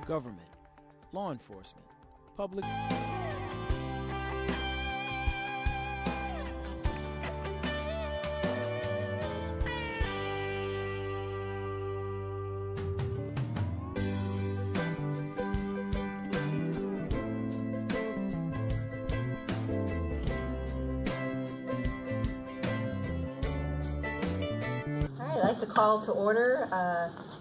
government, law enforcement, public... I'd like to call to order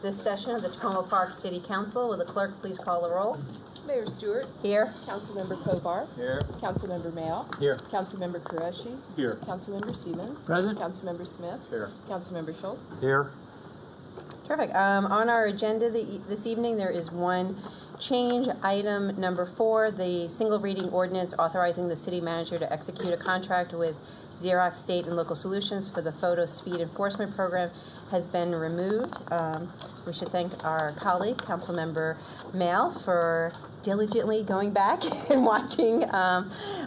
this session of the Tacoma Park City Council. Will the clerk please call the roll? Mayor Stewart. Here. Councilmember Kovar. Here. Councilmember Mail. Here. Councilmember Qureshi. Here. Councilmember Siemens. Present. Councilmember Smith. Here. Councilmember Schultz. Here. Terrific. On our agenda this evening, there is one change. Item number 4, the single reading ordinance authorizing the city manager to execute a contract with Xerox State and Local Solutions for the photo speed enforcement program has been removed. We should thank our colleague, Councilmember Mail, for diligently going back and watching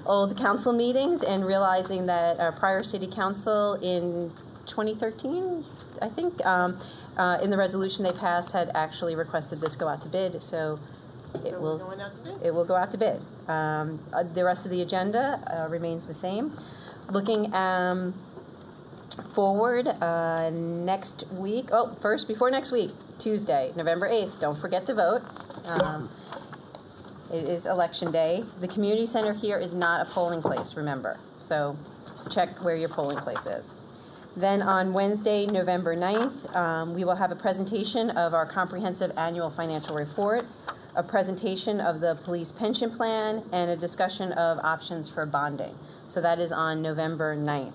old council meetings and realizing that our prior city council in 2013, I think, in the resolution they passed had actually requested this go out to bid, so it will go out to bid. The rest of the agenda remains the same. Looking forward, next week, before next week, Tuesday, November 8th, don't forget to vote. It is election day. The community center here is not a polling place, remember, so check where your polling place is. Then on Wednesday, November 9th, we will have a presentation of our comprehensive annual financial report, a presentation of the police pension plan, and a discussion of options for bonding. So that is on November 9th.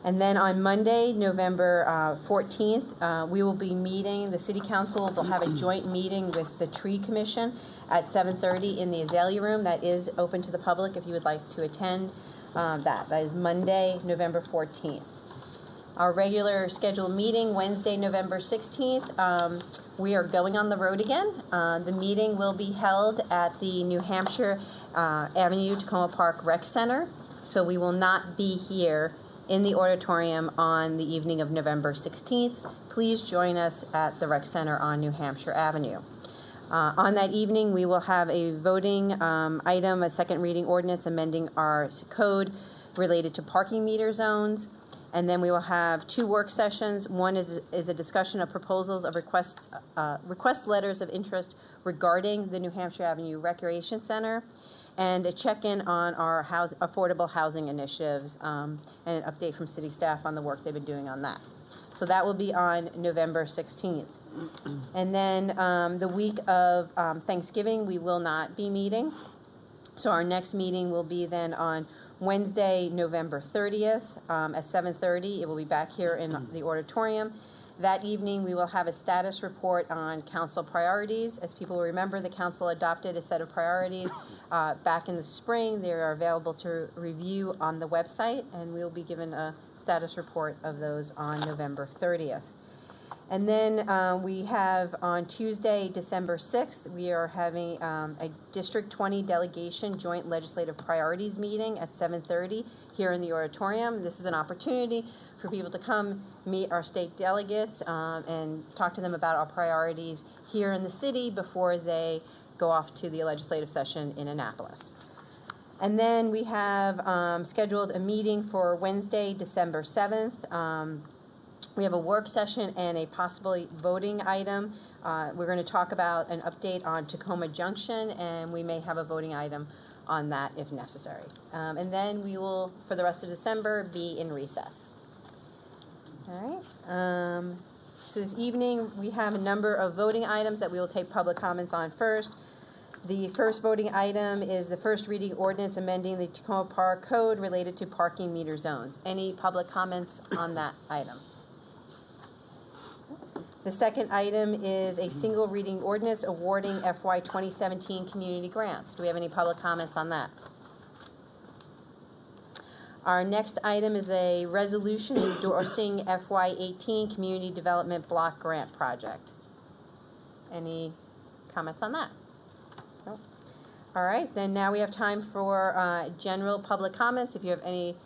And then on Monday, November 14th, we will be meeting, the City Council will have a joint meeting with the Tree Commission at 7:30 in the Azalea Room. That is open to the public if you would like to attend that. That is Monday, November 14th. Our regular scheduled meeting, Wednesday, November 16th, we are going on the road again. The meeting will be held at the New Hampshire Avenue Tacoma Park Rec Center. So we will not be here in the auditorium on the evening of November 16th. Please join us at the Rec Center on New Hampshire Avenue. On that evening, we will have a voting item, a second reading ordinance amending our code related to parking meter zones. And then we will have 2 work sessions. One is a discussion of proposals of request letters of interest regarding the New Hampshire Avenue Recreation Center, and a check-in on our affordable housing initiatives, and an update from city staff on the work they've been doing on that. So that will be on November 16th. And then the week of Thanksgiving, we will not be meeting. So our next meeting will be then on Wednesday, November 30th at 7:30. It will be back here in the auditorium. That evening, we will have a status report on council priorities. As people remember, the council adopted a set of priorities back in the spring. They are available to review on the website, and we will be given a status report of those on November 30th. And then we have on Tuesday, December 6th, we are having a District 20 delegation joint legislative priorities meeting at 7:30 here in the auditorium. This is an opportunity for people to come meet our state delegates and talk to them about our priorities here in the city before they go off to the legislative session in Annapolis. And then we have scheduled a meeting for Wednesday, December 7th. We have a work session and a possibly voting item. We're going to talk about an update on Tacoma Junction, and we may have a voting item on that if necessary. And then we will, for the rest of December, be in recess. All right. So this evening, we have a number of voting items that we will take public comments on first. The first voting item is the first reading ordinance amending the Tacoma Park Code related to parking meter zones. Any public comments on that item? The second item is a single reading ordinance awarding FY 2017 community grants. Do we have any public comments on that? Our next item is a resolution endorsing FY 18 Community Development Block Grant Project. Any comments on that? No? All right, then now we have time for general public comments. If you have any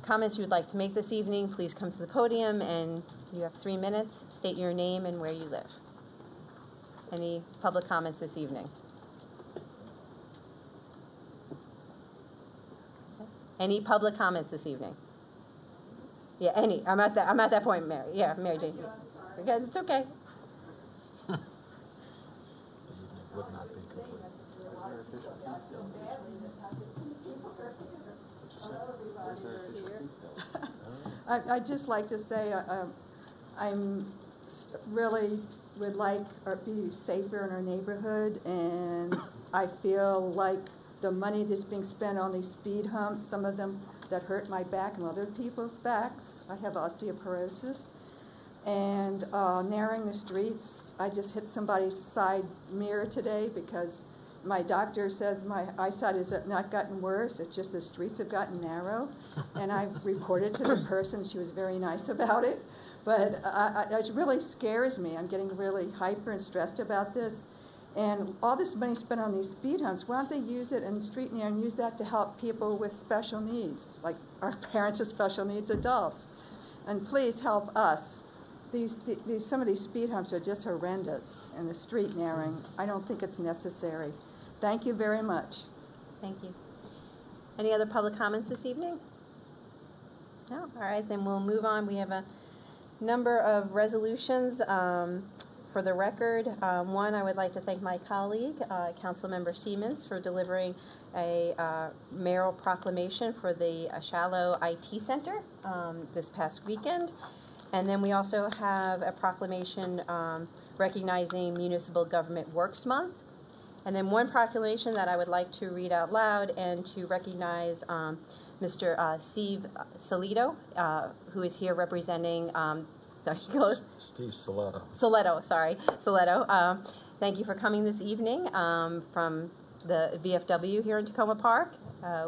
comments you would like to make this evening, please come to the podium, and you have 3 minutes. State your name and where you live. Any public comments this evening? Any public comments this evening? Yeah, any. I'm at that point, Mary. Yeah, Mary Jane. Okay, it's okay. The evening would not be complete. I'd just like to say I'm really would like or be safer in our neighborhood, and I feel like the money that's being spent on these speed humps, some of them that hurt my back and other people's backs. I have osteoporosis. And narrowing the streets, I just hit somebody's side mirror today because my doctor says my eyesight has not gotten worse. It's just the streets have gotten narrow. And I reported to the person. She was very nice about it. But it really scares me. I'm getting really hyper and stressed about this. And all this money spent on these speed humps, why don't they use it in street near and use that to help people with special needs, like our parents with special needs adults? And please help us. Some of these speed humps are just horrendous, and the street narrowing, I don't think it's necessary. Thank you very much. Thank you. Any other public comments this evening? No? All right, then we'll move on. We have a number of resolutions for the record. One, I would like to thank my colleague, Councilmember Siemens, for delivering a mayoral proclamation for the Shallow IT Center this past weekend. And then we also have a proclamation recognizing Municipal Government Works Month. And then one proclamation that I would like to read out loud and to recognize Mr. Steve Solito, who is here representing, Steve Soletto. Soletto. Thank you for coming this evening from the VFW here in Tacoma Park.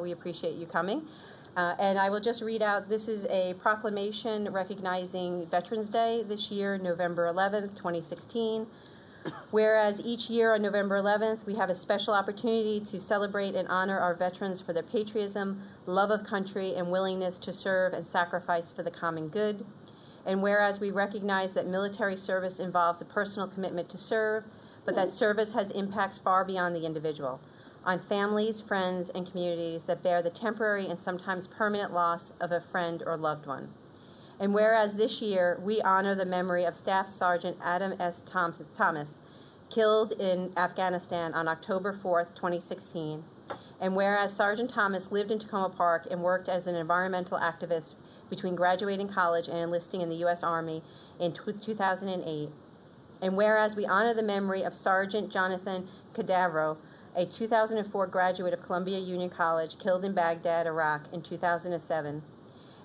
We appreciate you coming. And I will just read out, this is a proclamation recognizing Veterans Day this year, November 11th, 2016. Whereas each year on November 11th, we have a special opportunity to celebrate and honor our veterans for their patriotism, love of country, and willingness to serve and sacrifice for the common good. And whereas we recognize that military service involves a personal commitment to serve, but that service has impacts far beyond the individual, on families, friends, and communities that bear the temporary and sometimes permanent loss of a friend or loved one. And whereas this year we honor the memory of Staff Sergeant Adam S. Thomas, killed in Afghanistan on October 4th, 2016, and whereas Sergeant Thomas lived in Tacoma Park and worked as an environmental activist between graduating college and enlisting in the U.S. Army in 2008, and whereas we honor the memory of Sergeant Jonathan Cadavro, a 2004 graduate of Columbia Union College, killed in Baghdad, Iraq in 2007.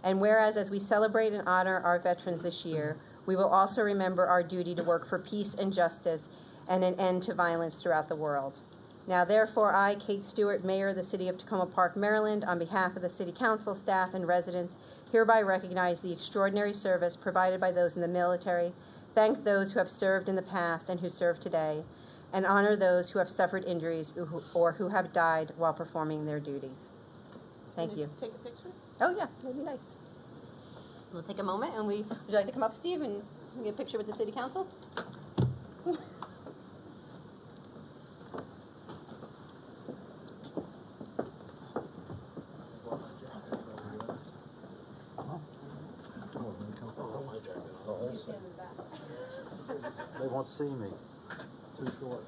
And whereas as we celebrate and honor our veterans this year, we will also remember our duty to work for peace and justice and an end to violence throughout the world. Now therefore I, Kate Stewart, Mayor of the City of Tacoma Park, Maryland, on behalf of the City Council, staff, and residents, hereby recognize the extraordinary service provided by those in the military, thank those who have served in the past and who serve today, and honor those who have suffered injuries or who have died while performing their duties. Thank you. Take a picture? Oh yeah, that'd be nice. We'll take a moment, and would you like to come up, Steve, and get a picture with the City Council? They won't see me. Too short.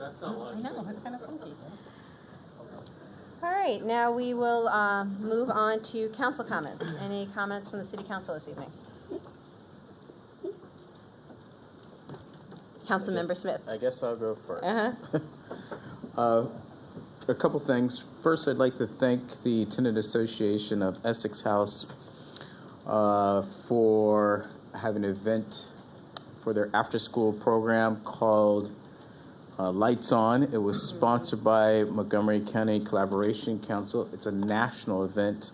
I know, it's kind of funky. All right, now we will move on to council comments. Any comments from the City Council this evening? Councilmember Smith. I guess I'll go first. Uh-huh. A couple things. First, I'd like to thank the Tenant Association of Essex House for having an event for their after-school program called Lights On. It was sponsored by Montgomery County Collaboration Council. It's a national event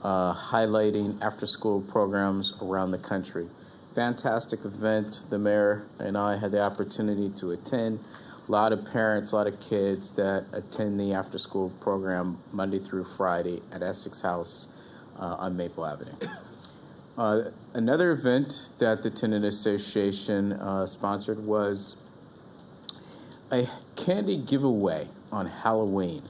highlighting after-school programs around the country. Fantastic event. The mayor and I had the opportunity to attend. A lot of parents, a lot of kids that attend the after-school program Monday through Friday at Essex House on Maple Avenue. Another event that the Tenant Association sponsored was a candy giveaway on Halloween.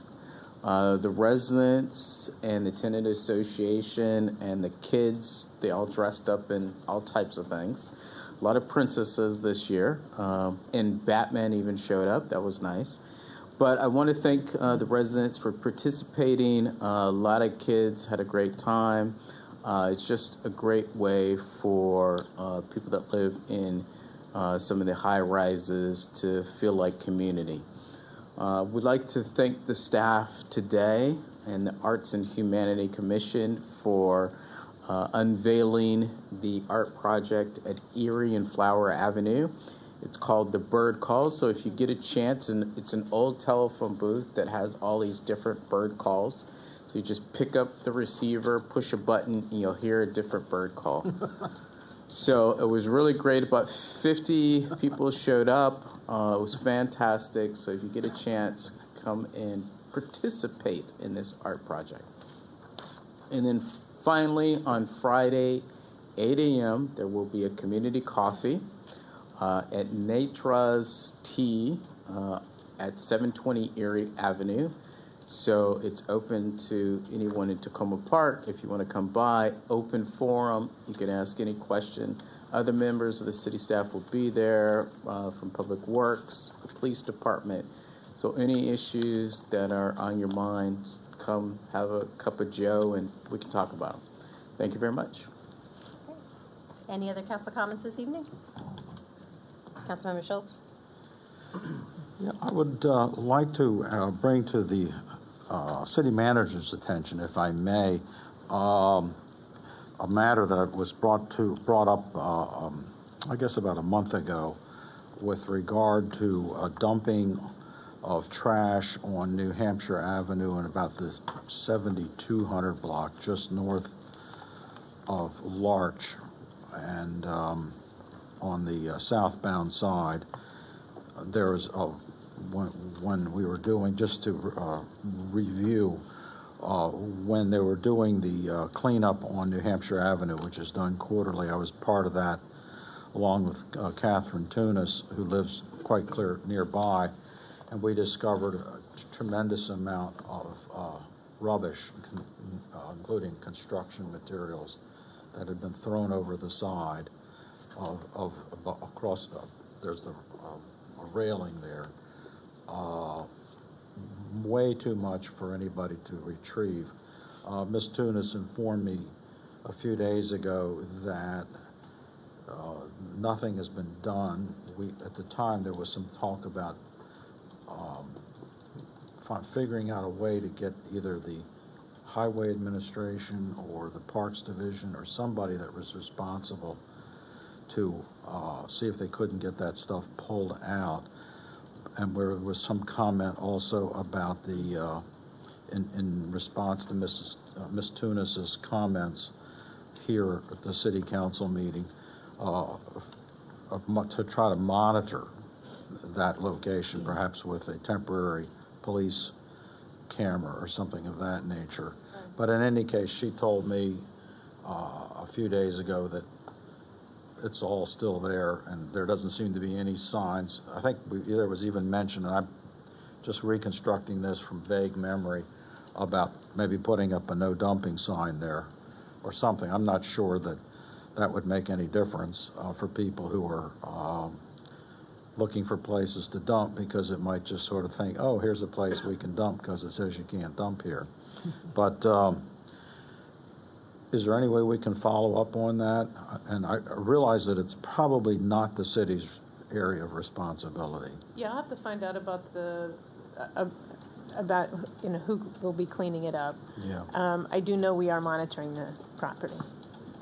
The residents and the Tenant Association and the kids, they all dressed up in all types of things. A lot of princesses this year, and Batman even showed up. That was nice. But I want to thank the residents for participating. A lot of kids had a great time. It's just a great way for people that live in some of the high rises to feel like community. We'd like to thank the staff today and the Arts and Humanity Commission for unveiling the art project at Erie and Flower Avenue. It's called The Bird Calls. So if you get a chance, and it's an old telephone booth that has all these different bird calls. So you just pick up the receiver, push a button, and you'll hear a different bird call. So it was really great. About 50 people showed up. It was fantastic. So if you get a chance, come and participate in this art project. And then finally, on Friday, 8 a.m., there will be a community coffee at Natra's Tea at 720 Erie Avenue. So it's open to anyone in Tacoma Park. If you want to come by, open forum. You can ask any question. Other members of the city staff will be there from Public Works, the police department. So any issues that are on your mind, come have a cup of joe and we can talk about them. Thank you very much. Any other council comments this evening? Councilmember Schultz? Yeah, I would like to bring to the city manager's attention, if I may, a matter that was brought up, I guess about a month ago, with regard to dumping of trash on New Hampshire Avenue and about the 7200 block just north of Larch, and on the southbound side. There was when we were doing, just to review, when they were doing the cleanup on New Hampshire Avenue, which is done quarterly. I was part of that, along with Catherine Tunis, who lives quite clear nearby, and we discovered a tremendous amount of rubbish, including construction materials, that had been thrown over the side of across. There's a railing there. Way too much for anybody to retrieve. Ms. Tunis informed me a few days ago that nothing has been done. At the time, there was some talk about figuring out a way to get either the Highway Administration or the Parks Division or somebody that was responsible to see if they couldn't get that stuff pulled out. And there was some comment also about the, in response to Ms. Tunis's comments here at the City Council meeting, to try to monitor that location, perhaps with a temporary police camera or something of that nature. But in any case, she told me a few days ago that it's all still there, and there doesn't seem to be any signs. I think there was even mention, and I'm just reconstructing this from vague memory, about maybe putting up a no dumping sign there or something. I'm not sure that that would make any difference for people who are looking for places to dump, because it might just sort of think, oh, here's a place we can dump because it says you can't dump here. But is there any way we can follow up on that? And I realize that it's probably not the city's area of responsibility? Yeah, I'll have to find out about about who will be cleaning it up. Yeah. I do know we are monitoring the property,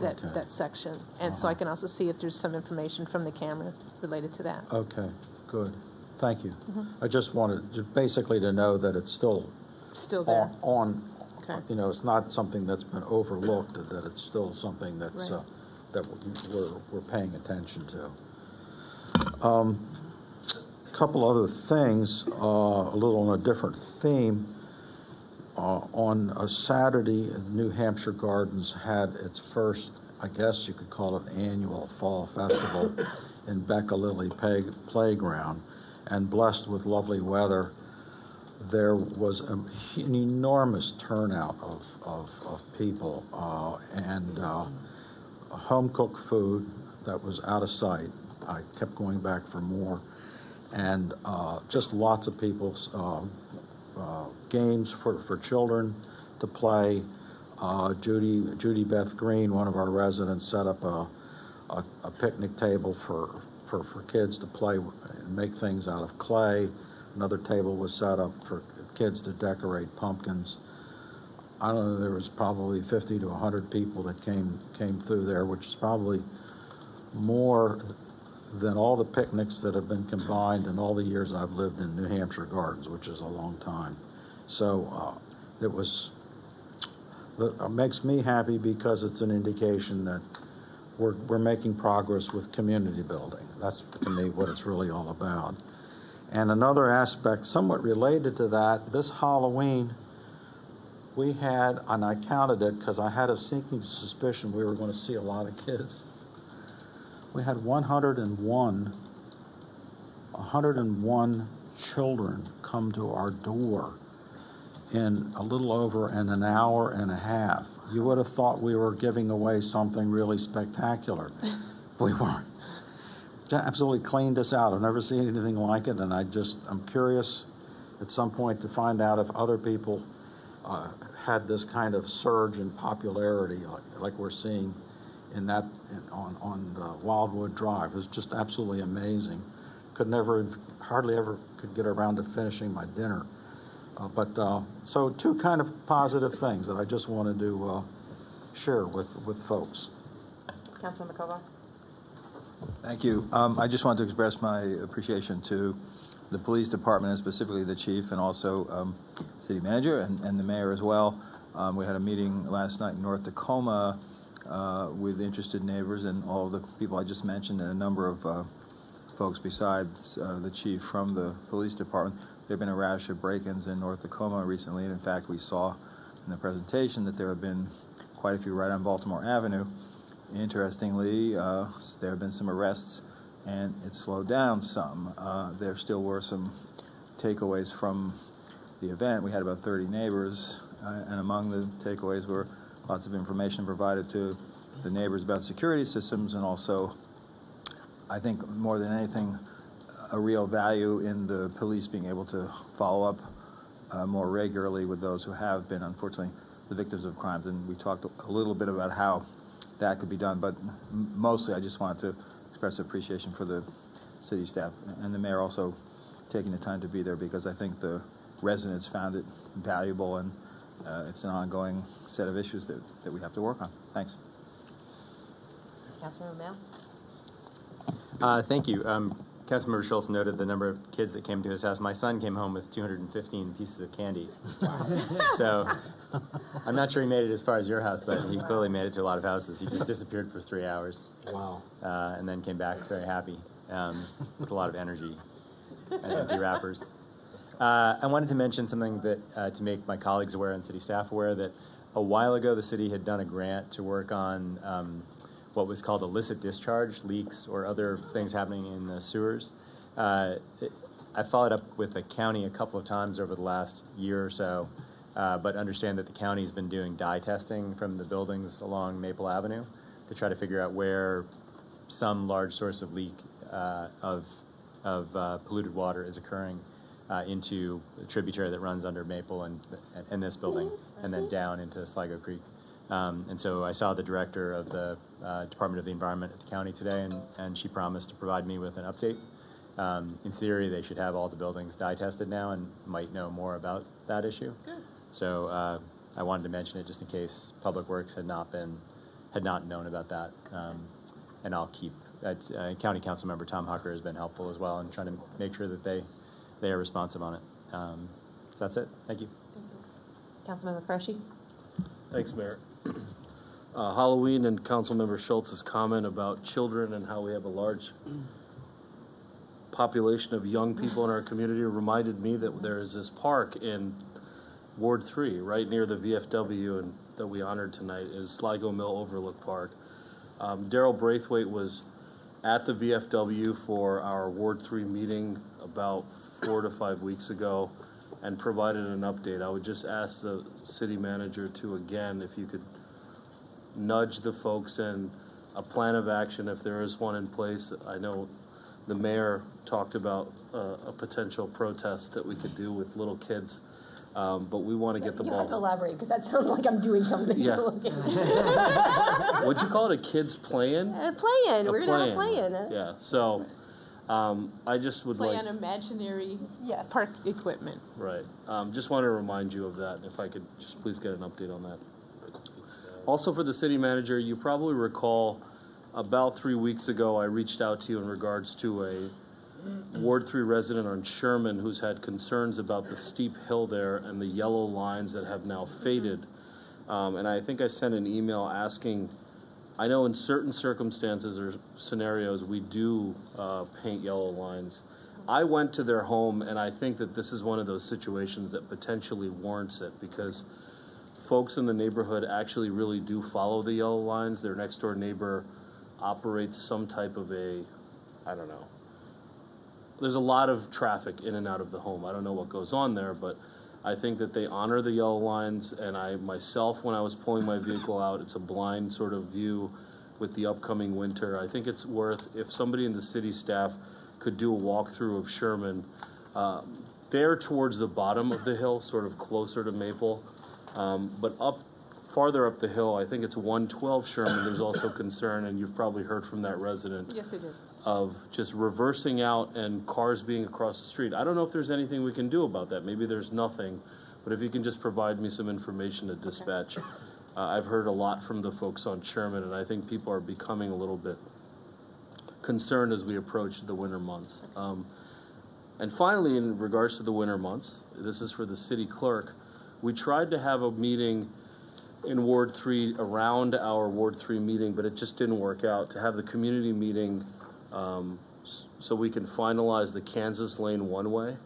Okay. that section, and so I can also see if there's some information from the cameras related to that. Okay, good. Thank you. I just wanted basically to know that it's still Still there. Okay. it's not something that's been overlooked, that it's still something that's, Right. that we're paying attention to. Couple other things, a little on a different theme. On a Saturday, New Hampshire Gardens had its first, I guess you could call it, annual fall festival in Becca Lilly Playground, and blessed with lovely weather, there was an enormous turnout of people, and home-cooked food that was out of sight. I kept going back for more, and just lots of people, games for children to play. Judy Beth Green, one of our residents, set up a picnic table for kids to play and make things out of clay. Another table was set up for kids to decorate pumpkins. I don't know, there was probably 50 to 100 people that came through there, which is probably more than all the picnics that have been combined in all the years I've lived in New Hampshire Gardens, which is a long time. So it makes me happy because it's an indication that we're making progress with community building. That's, to me, what it's really all about. And another aspect, somewhat related to that, this Halloween, we had, and I counted it because I had a sinking suspicion we were going to see a lot of kids. We had 101 children come to our door in a little over an hour and a half. You would have thought we were giving away something really spectacular. We weren't. Absolutely cleaned us out. I've never seen anything like it, and I'm curious at some point to find out if other people had this kind of surge in popularity like we're seeing on Wildwood Drive. It was just absolutely amazing. Hardly ever could get around to finishing my dinner. So two kind of positive things that I just wanted to share with folks. Councilmember Kovar? Thank you. I just wanted to express my appreciation to the police department, and specifically the chief, and also city manager and the mayor as well. We had a meeting last night in North Tacoma with interested neighbors and all of the people I just mentioned, and a number of folks besides the chief from the police department. There have been a rash of break-ins in North Tacoma recently, and in fact we saw in the presentation that there have been quite a few right on Baltimore Avenue. Interestingly, there have been some arrests, and it slowed down some. There still were some takeaways from the event. We had about 30 neighbors, and among the takeaways were lots of information provided to the neighbors about security systems, and also, I think more than anything, a real value in the police being able to follow up more regularly with those who have been, unfortunately, the victims of crimes. And we talked a little bit about how that could be done, but mostly I just wanted to express appreciation for the city staff and the mayor also taking the time to be there, because I think the residents found it valuable, and it's an ongoing set of issues that we have to work on. Thanks. Councilmember Mayo? Thank you. Councilmember Schultz noted the number of kids that came to his house. My son came home with 215 pieces of candy. So I'm not sure he made it as far as your house, but he clearly made it to a lot of houses. He just disappeared for 3 hours. Wow. And then came back very happy with a lot of energy and empty wrappers. I wanted to mention something that to make my colleagues aware and city staff aware that a while ago the city had done a grant to work on what was called illicit discharge, leaks, or other things happening in the sewers. I followed up with the county a couple of times over the last year or so, but understand that the county's been doing dye testing from the buildings along Maple Avenue to try to figure out where some large source of leak of polluted water is occurring into the tributary that runs under Maple and this building, and then down into Sligo Creek. And so I saw the director of the Department of the Environment at the county today, and she promised to provide me with an update. In theory, they should have all the buildings dye tested now and might know more about that issue. Good. So I wanted to mention it just in case Public Works had not known about that. And I'll keep County Council Member Tom Hucker has been helpful as well in trying to make sure that they are responsive on it. So that's it. Thank you. Councilmember Freshy? Thanks, Mayor. Halloween and Councilmember Schultz's comment about children and how we have a large population of young people in our community reminded me that there is this park in Ward 3, right near the VFW, and that we honored tonight is Sligo Mill Overlook Park. Daryl Braithwaite was at the VFW for our Ward 3 meeting about 4 to 5 weeks ago and provided an update. I would just ask the city manager to, again, if you could nudge the folks in a plan of action if there is one in place. I know the mayor talked about a potential protest that we could do with little kids, but we want to get the You ball. have to elaborate, because that sounds like I'm doing something. Yeah. What'd you call it? A kids playing? Play-in. We're gonna have a play-in. play-in. Yeah. So I just would Play like. on imaginary Yes. park equipment. Right. Just want to remind you of that. If I could just please get an update on that. Also, for the city manager, you probably recall about 3 weeks ago, I reached out to you in regards to a Ward 3 resident on Sherman who's had concerns about the steep hill there and the yellow lines that have now faded. And I think I sent an email asking, I know in certain circumstances or scenarios we do paint yellow lines. I went to their home, and I think that this is one of those situations that potentially warrants it, because folks in the neighborhood actually really do follow the yellow lines. Their next door neighbor operates some type of I don't know. There's a lot of traffic in and out of the home. I don't know what goes on there, but I think that they honor the yellow lines, and I myself, when I was pulling my vehicle out, it's a blind sort of view with the upcoming winter. I think it's worth, if somebody in the city staff could do a walkthrough of Sherman, there towards the bottom of the hill, sort of closer to Maple, but farther up the hill, I think it's 112 Sherman, there's also concern, and you've probably heard from that resident, Yes, it is. of just reversing out and cars being across the street. I don't know if there's anything we can do about that. Maybe there's nothing, but if you can just provide me some information to dispatch. I've heard a lot from the folks on Sherman, and I think people are becoming a little bit concerned as we approach the winter months. And finally, in regards to the winter months, this is for the city clerk, we tried to have a meeting in Ward 3 around our Ward 3 meeting, but it just didn't work out, to have the community meeting so we can finalize the Kansas Lane one-way.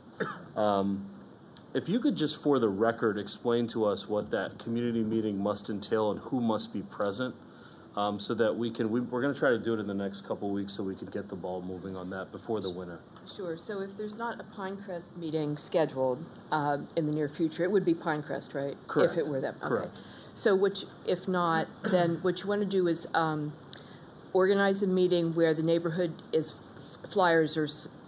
If you could just, for the record, explain to us what that community meeting must entail and who must be present, so that we're going to try to do it in the next couple weeks so we can get the ball moving on that before the winter. Sure. So if there's not a Pinecrest meeting scheduled in the near future, it would be Pinecrest, right? Correct. If it were them. Correct. Okay. So if not, then what you want to do is organize a meeting where the neighborhood flyers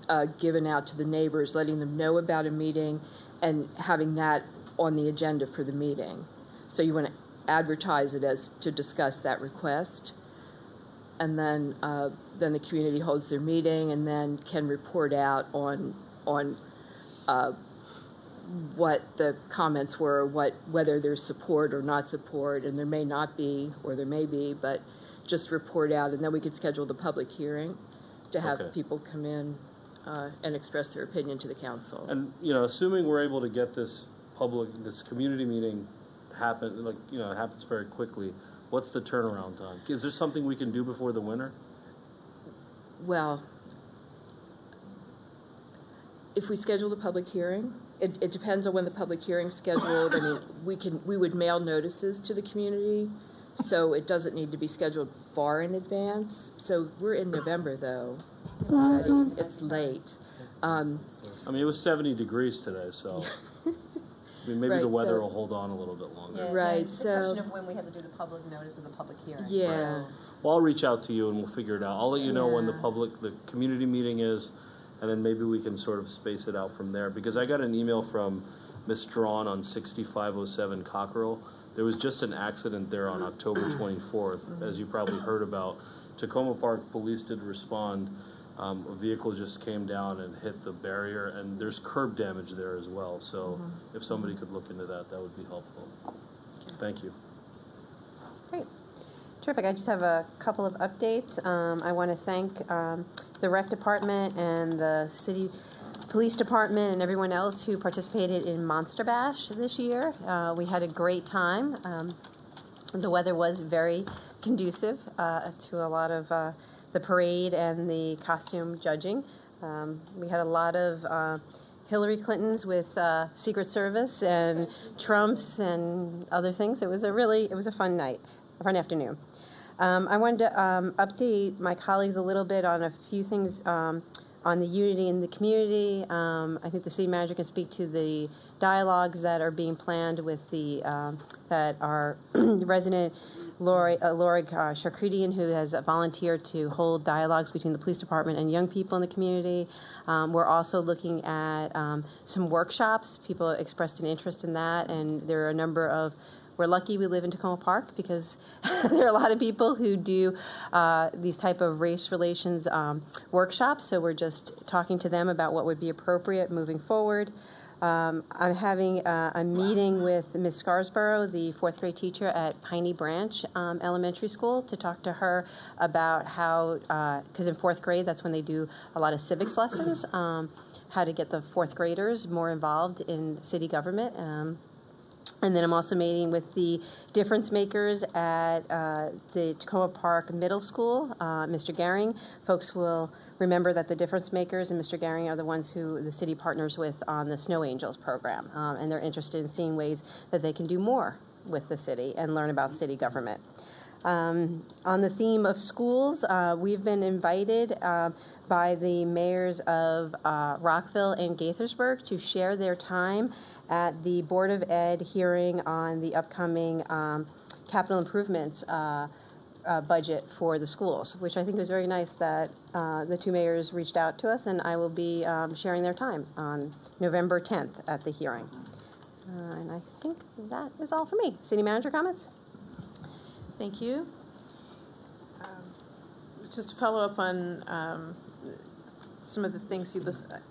are given out to the neighbors, letting them know about a meeting and having that on the agenda for the meeting. So you want to advertise it as to discuss that request. And then the community holds their meeting and then can report out on what the comments were, whether there's support or not support, and there may not be, or there may be, but just report out, and then we could schedule the public hearing to have Okay. people come in and express their opinion to the council. And, assuming we're able to get this community meeting happen, it happens very quickly, what's the turnaround time? Is there something we can do before the winter? Well, if we schedule the public hearing, it depends on when the public hearing's scheduled. I mean, we would mail notices to the community, so it doesn't need to be scheduled far in advance. So we're in November, though. Already. It's late. It was 70 degrees today, so maybe Right, the weather so- will hold on a little bit longer. Right, It's the so- question of when we have to do the public notice of the public hearing. Yeah. Well, I'll reach out to you and we'll figure it out. I'll let you know when the Yeah. community meeting is, and then maybe we can sort of space it out from there. Because I got an email from Ms. Strawn on 6507 Cockerell There was just an accident there on October 24th, as you probably heard about. Tacoma Park Police did respond. A vehicle just came down and hit the barrier, and there's curb damage there as well. So if somebody could look into that, that would be helpful. Thank you. Great. Terrific. I just have a couple of updates. I want to thank the Rec Department and the City Police Department and everyone else who participated in Monster Bash this year. We had a great time. The weather was very conducive to a lot of the parade and the costume judging. We had a lot of Hillary Clintons with Secret Service and Trumps and other things. It was a fun night, a fun afternoon. I wanted to update my colleagues a little bit on a few things on the unity in the community. I think the city manager can speak to the dialogues that are being planned with the that our resident Lorig Sharkridian, who has volunteered to hold dialogues between the police department and young people in the community. We're also looking at some workshops. People expressed an interest in that, and there are a number of. We're lucky we live in Tacoma Park because there are a lot of people who do these type of race relations workshops. So we're just talking to them about what would be appropriate moving forward. I'm having a meeting with Ms. Scarsborough, the fourth grade teacher at Piney Branch Elementary School, to talk to her about how, because in fourth grade, that's when they do a lot of civics lessons, how to get the fourth graders more involved in city government. And then I'm also meeting with the difference makers at the Tacoma Park Middle School, Mr. Garing. Folks will remember that the difference makers and Mr. Garing are the ones who the city partners with on the Snow Angels program. And they're interested in seeing ways that they can do more with the city and learn about city government. On the theme of schools, we've been invited by the mayors of Rockville and Gaithersburg to share their time at the Board of Ed hearing on the upcoming capital improvements budget for the schools, which I think was very nice that the two mayors reached out to us, and I will be sharing their time on November 10th at the hearing. And I think that is all for me. City manager comments? Thank you. Just to follow up on some of the things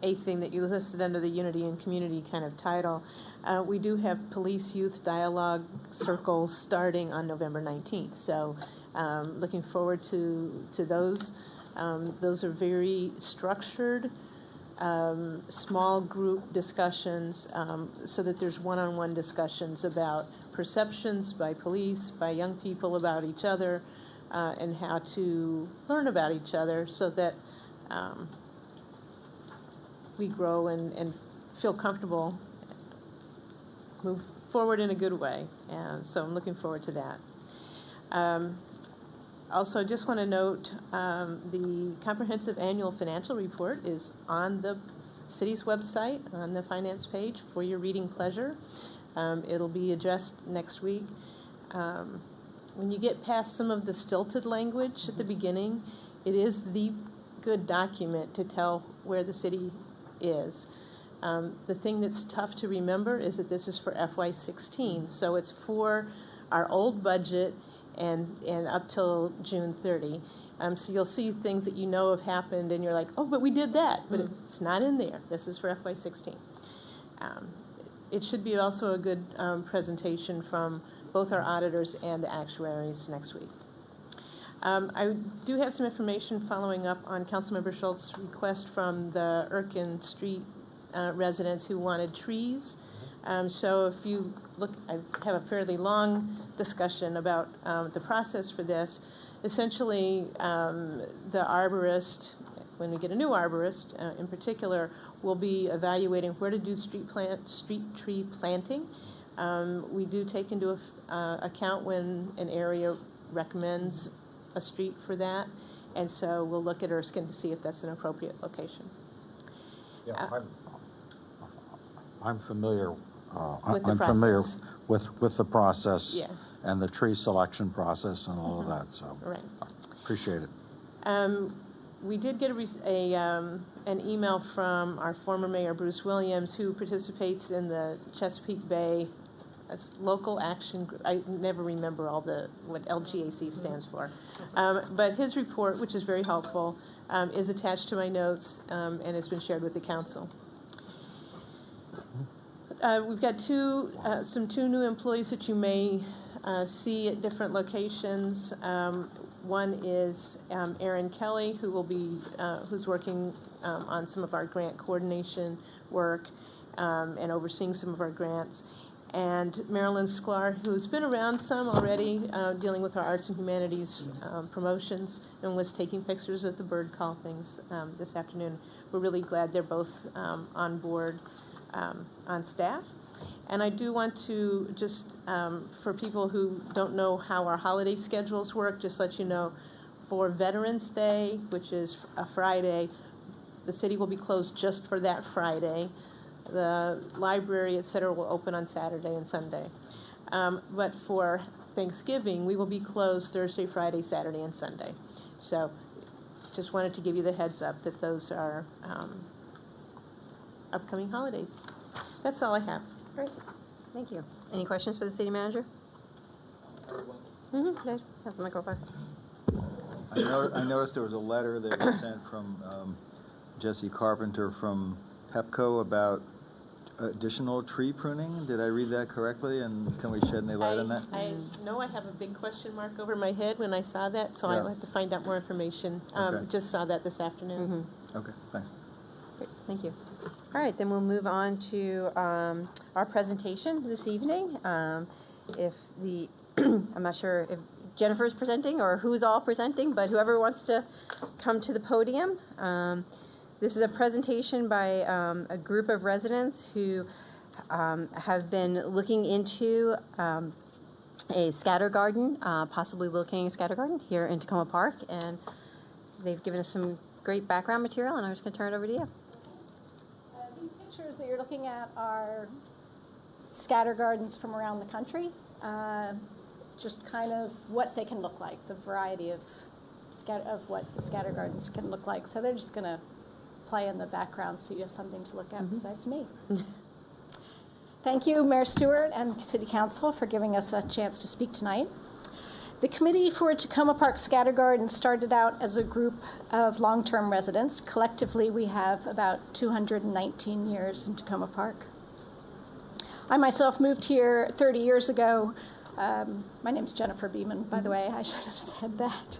a thing that you listed under the Unity and Community kind of title, we do have police youth dialogue circles starting on November 19th. So looking forward to those. Those are very structured, small group discussions so that there's one-on-one discussions about perceptions by police, by young people about each other, and how to learn about each other so that we grow and feel comfortable, move forward in a good way. And so I'm looking forward to that. Also, I just want to note the comprehensive annual financial report is on the city's website, on the finance page for your reading pleasure. It'll be addressed next week. When you get past some of the stilted language at the beginning, it is the good document to tell where the city is. The thing that's tough to remember is that this is for FY16, so it's for our old budget and up till June 30. So you'll see things that you know have happened, and you're like, oh, but we did that, but it's not in there. This is for FY16. It should be also a good presentation from both our auditors and the actuaries next week. I do have some information following up on Councilmember Schultz's request from the Erkin Street residents who wanted trees. So if you look, I have a fairly long discussion about the process for this. Essentially, the arborist, when we get a new arborist in particular, will be evaluating where to do street tree planting. We do take into account when an area recommends a street for that, and so we'll look at Erskine to see if that's an appropriate location. Yeah, I'm familiar. With the I'm familiar process. with the process, Yeah. and the tree selection process and all of that. So Right. appreciate it. We did get an email from our former mayor, Bruce Williams, who participates in the Chesapeake Bay local action group. I never remember what LGAC stands for. But his report, which is very helpful, is attached to my notes and has been shared with the council. We've got two new employees that you may see at different locations. One is Erin Kelly, who's working on some of our grant coordination work and overseeing some of our grants. And Marilyn Sklar, who's been around some already, dealing with our arts and humanities promotions, and was taking pictures at the bird call things this afternoon. We're really glad they're both on board on staff. And I do want to just, for people who don't know how our holiday schedules work, just let you know, for Veterans Day, which is a Friday, the city will be closed just for that Friday. The library, et cetera, will open on Saturday and Sunday. But for Thanksgiving, we will be closed Thursday, Friday, Saturday, and Sunday. So just wanted to give you the heads up that those are upcoming holidays. That's all I have. Great. Thank you. Any questions for the city manager? Okay. Councilman Kofa. I noticed there was a letter that was sent from Jesse Carpenter from PEPCO about additional tree pruning. Did I read that correctly? And can we shed any light on that? I know I have a big question mark over my head when I saw that, so Yeah. I'll have to find out more information. Okay. Just saw that this afternoon. Okay, thanks. Great. Thank you. All right, then we'll move on to our presentation this evening. I'm not sure if Jennifer's presenting or who's all presenting, but whoever wants to come to the podium. This is a presentation by a group of residents who have been looking into a scatter garden, possibly locating a scatter garden here in Tacoma Park, and they've given us some great background material, and I'm just going to turn it over to you. These pictures that you're looking at are scatter gardens from around the country, just kind of what they can look like, the variety of what the scatter gardens can look like. So they're just going to play in the background so you have something to look at besides me. Thank you, Mayor Stewart and City Council, for giving us a chance to speak tonight. The Committee for Tacoma Park Scatter Garden started out as a group of long-term residents. Collectively, we have about 219 years in Tacoma Park. I myself moved here 30 years ago. My name's Jennifer Beeman, by the way. I should have said that.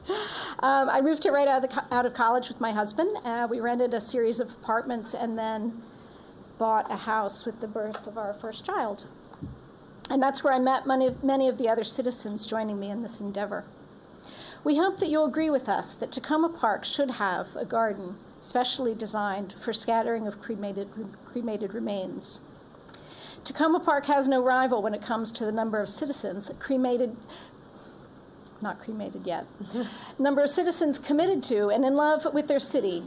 I moved here right out of college with my husband. We rented a series of apartments and then bought a house with the birth of our first child. And that's where I met many of the other citizens joining me in this endeavor. We hope that you'll agree with us that Tacoma Park should have a garden specially designed for scattering of cremated remains. Tacoma Park has no rival when it comes to the number of citizens number of citizens committed to and in love with their city.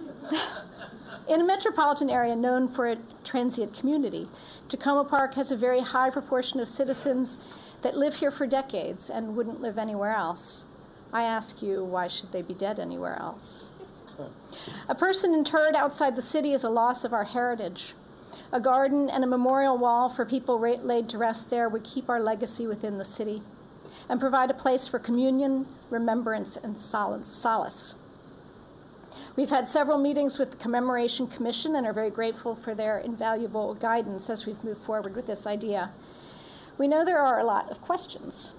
In a metropolitan area known for its transient community, Tacoma Park has a very high proportion of citizens that live here for decades and wouldn't live anywhere else. I ask you, why should they be dead anywhere else? A person interred outside the city is a loss of our heritage. A garden and a memorial wall for people laid to rest there would keep our legacy within the city and provide a place for communion, remembrance, and solace. We've had several meetings with the Commemoration Commission and are very grateful for their invaluable guidance as we've moved forward with this idea. We know there are a lot of questions.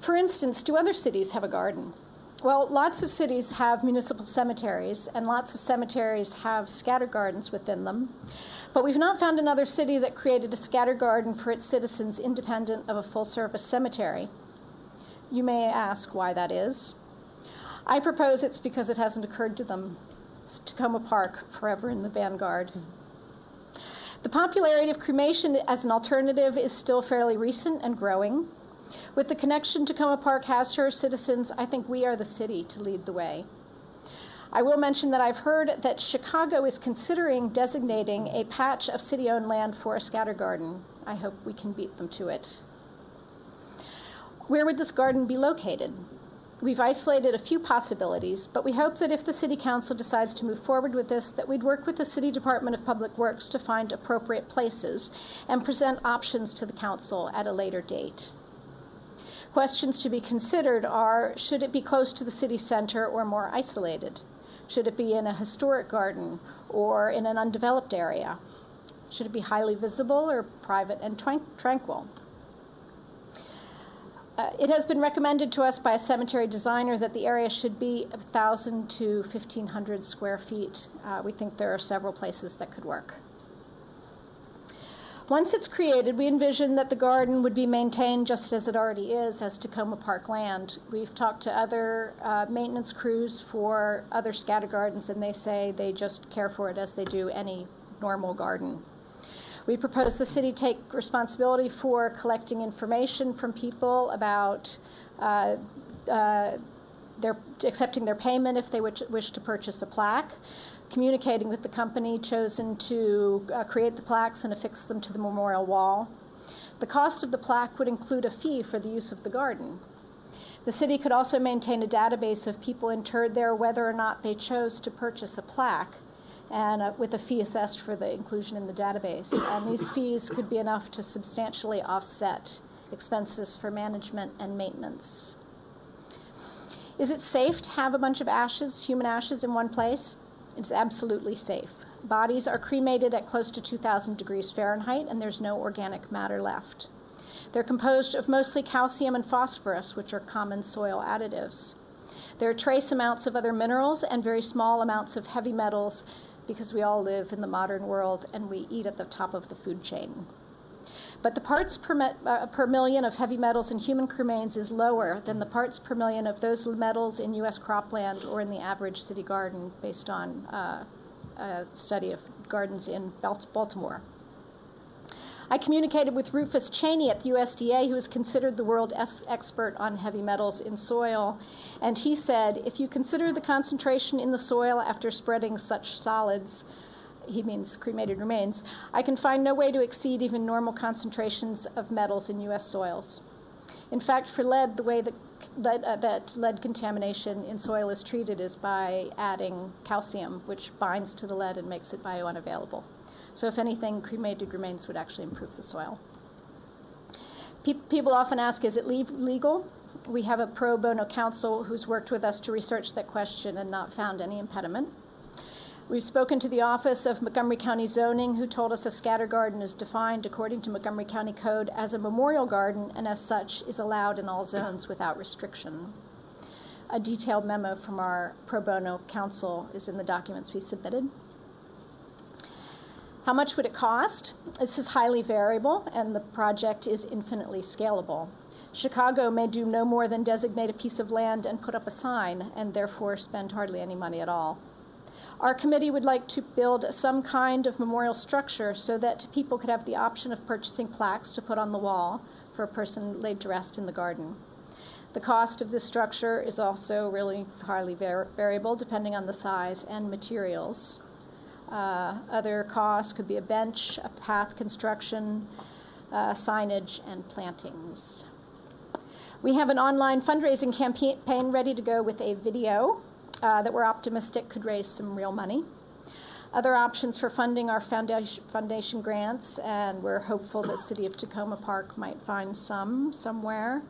For instance, do other cities have a garden? Well, lots of cities have municipal cemeteries, and lots of cemeteries have scatter gardens within them. But we've not found another city that created a scatter garden for its citizens independent of a full-service cemetery. You may ask why that is. I propose it's because it hasn't occurred to them. It's Tacoma Park, forever in the vanguard. The popularity of cremation as an alternative is still fairly recent and growing. With the connection Tacoma Park has to our citizens, I think we are the city to lead the way. I will mention that I've heard that Chicago is considering designating a patch of city-owned land for a scatter garden. I hope we can beat them to it. Where would this garden be located? We've isolated a few possibilities, but we hope that if the City Council decides to move forward with this, that we'd work with the City Department of Public Works to find appropriate places and present options to the Council at a later date. Questions to be considered are, should it be close to the city center or more isolated? Should it be in a historic garden or in an undeveloped area? Should it be highly visible or private and tranquil? It has been recommended to us by a cemetery designer that the area should be 1,000 to 1,500 square feet. We think there are several places that could work. Once it's created, we envision that the garden would be maintained just as it already is as Tacoma Park land. We've talked to other maintenance crews for other scatter gardens, and they say they just care for it as they do any normal garden. We propose the city take responsibility for collecting information from people about accepting their payment if they wish to purchase a plaque, communicating with the company chosen to create the plaques and affix them to the memorial wall. The cost of the plaque would include a fee for the use of the garden. The city could also maintain a database of people interred there, whether or not they chose to purchase a plaque, and with a fee assessed for the inclusion in the database. And these fees could be enough to substantially offset expenses for management and maintenance. Is it safe to have a bunch of ashes, human ashes, in one place? It's absolutely safe. Bodies are cremated at close to 2,000 degrees Fahrenheit, and there's no organic matter left. They're composed of mostly calcium and phosphorus, which are common soil additives. There are trace amounts of other minerals and very small amounts of heavy metals, because we all live in the modern world and we eat at the top of the food chain. But the parts per million of heavy metals in human cremains is lower than the parts per million of those metals in U.S. cropland or in the average city garden, based on a study of gardens in Baltimore. I communicated with Rufus Cheney at the USDA, who is considered the world expert on heavy metals in soil, and he said, if you consider the concentration in the soil after spreading such solids, he means cremated remains, I can find no way to exceed even normal concentrations of metals in U.S. soils. In fact, for lead, the way that lead contamination in soil is treated is by adding calcium, which binds to the lead and makes it biounavailable. So if anything, cremated remains would actually improve the soil. People often ask, is it legal? We have a pro bono counsel who's worked with us to research that question and not found any impediment. We've spoken to the Office of Montgomery County Zoning, who told us a scatter garden is defined according to Montgomery County Code as a memorial garden, and as such is allowed in all zones without restriction. A detailed memo from our pro bono counsel is in the documents we submitted. How much would it cost? This is highly variable, and the project is infinitely scalable. Chicago may do no more than designate a piece of land and put up a sign, and therefore spend hardly any money at all. Our committee would like to build some kind of memorial structure so that people could have the option of purchasing plaques to put on the wall for a person laid to rest in the garden. The cost of this structure is also really highly variable, depending on the size and materials. Other costs could be a bench, a path construction, signage, and plantings. We have an online fundraising campaign ready to go with a video that we're optimistic could raise some real money. Other options for funding are foundation grants, and we're hopeful that City of Tacoma Park might find some somewhere.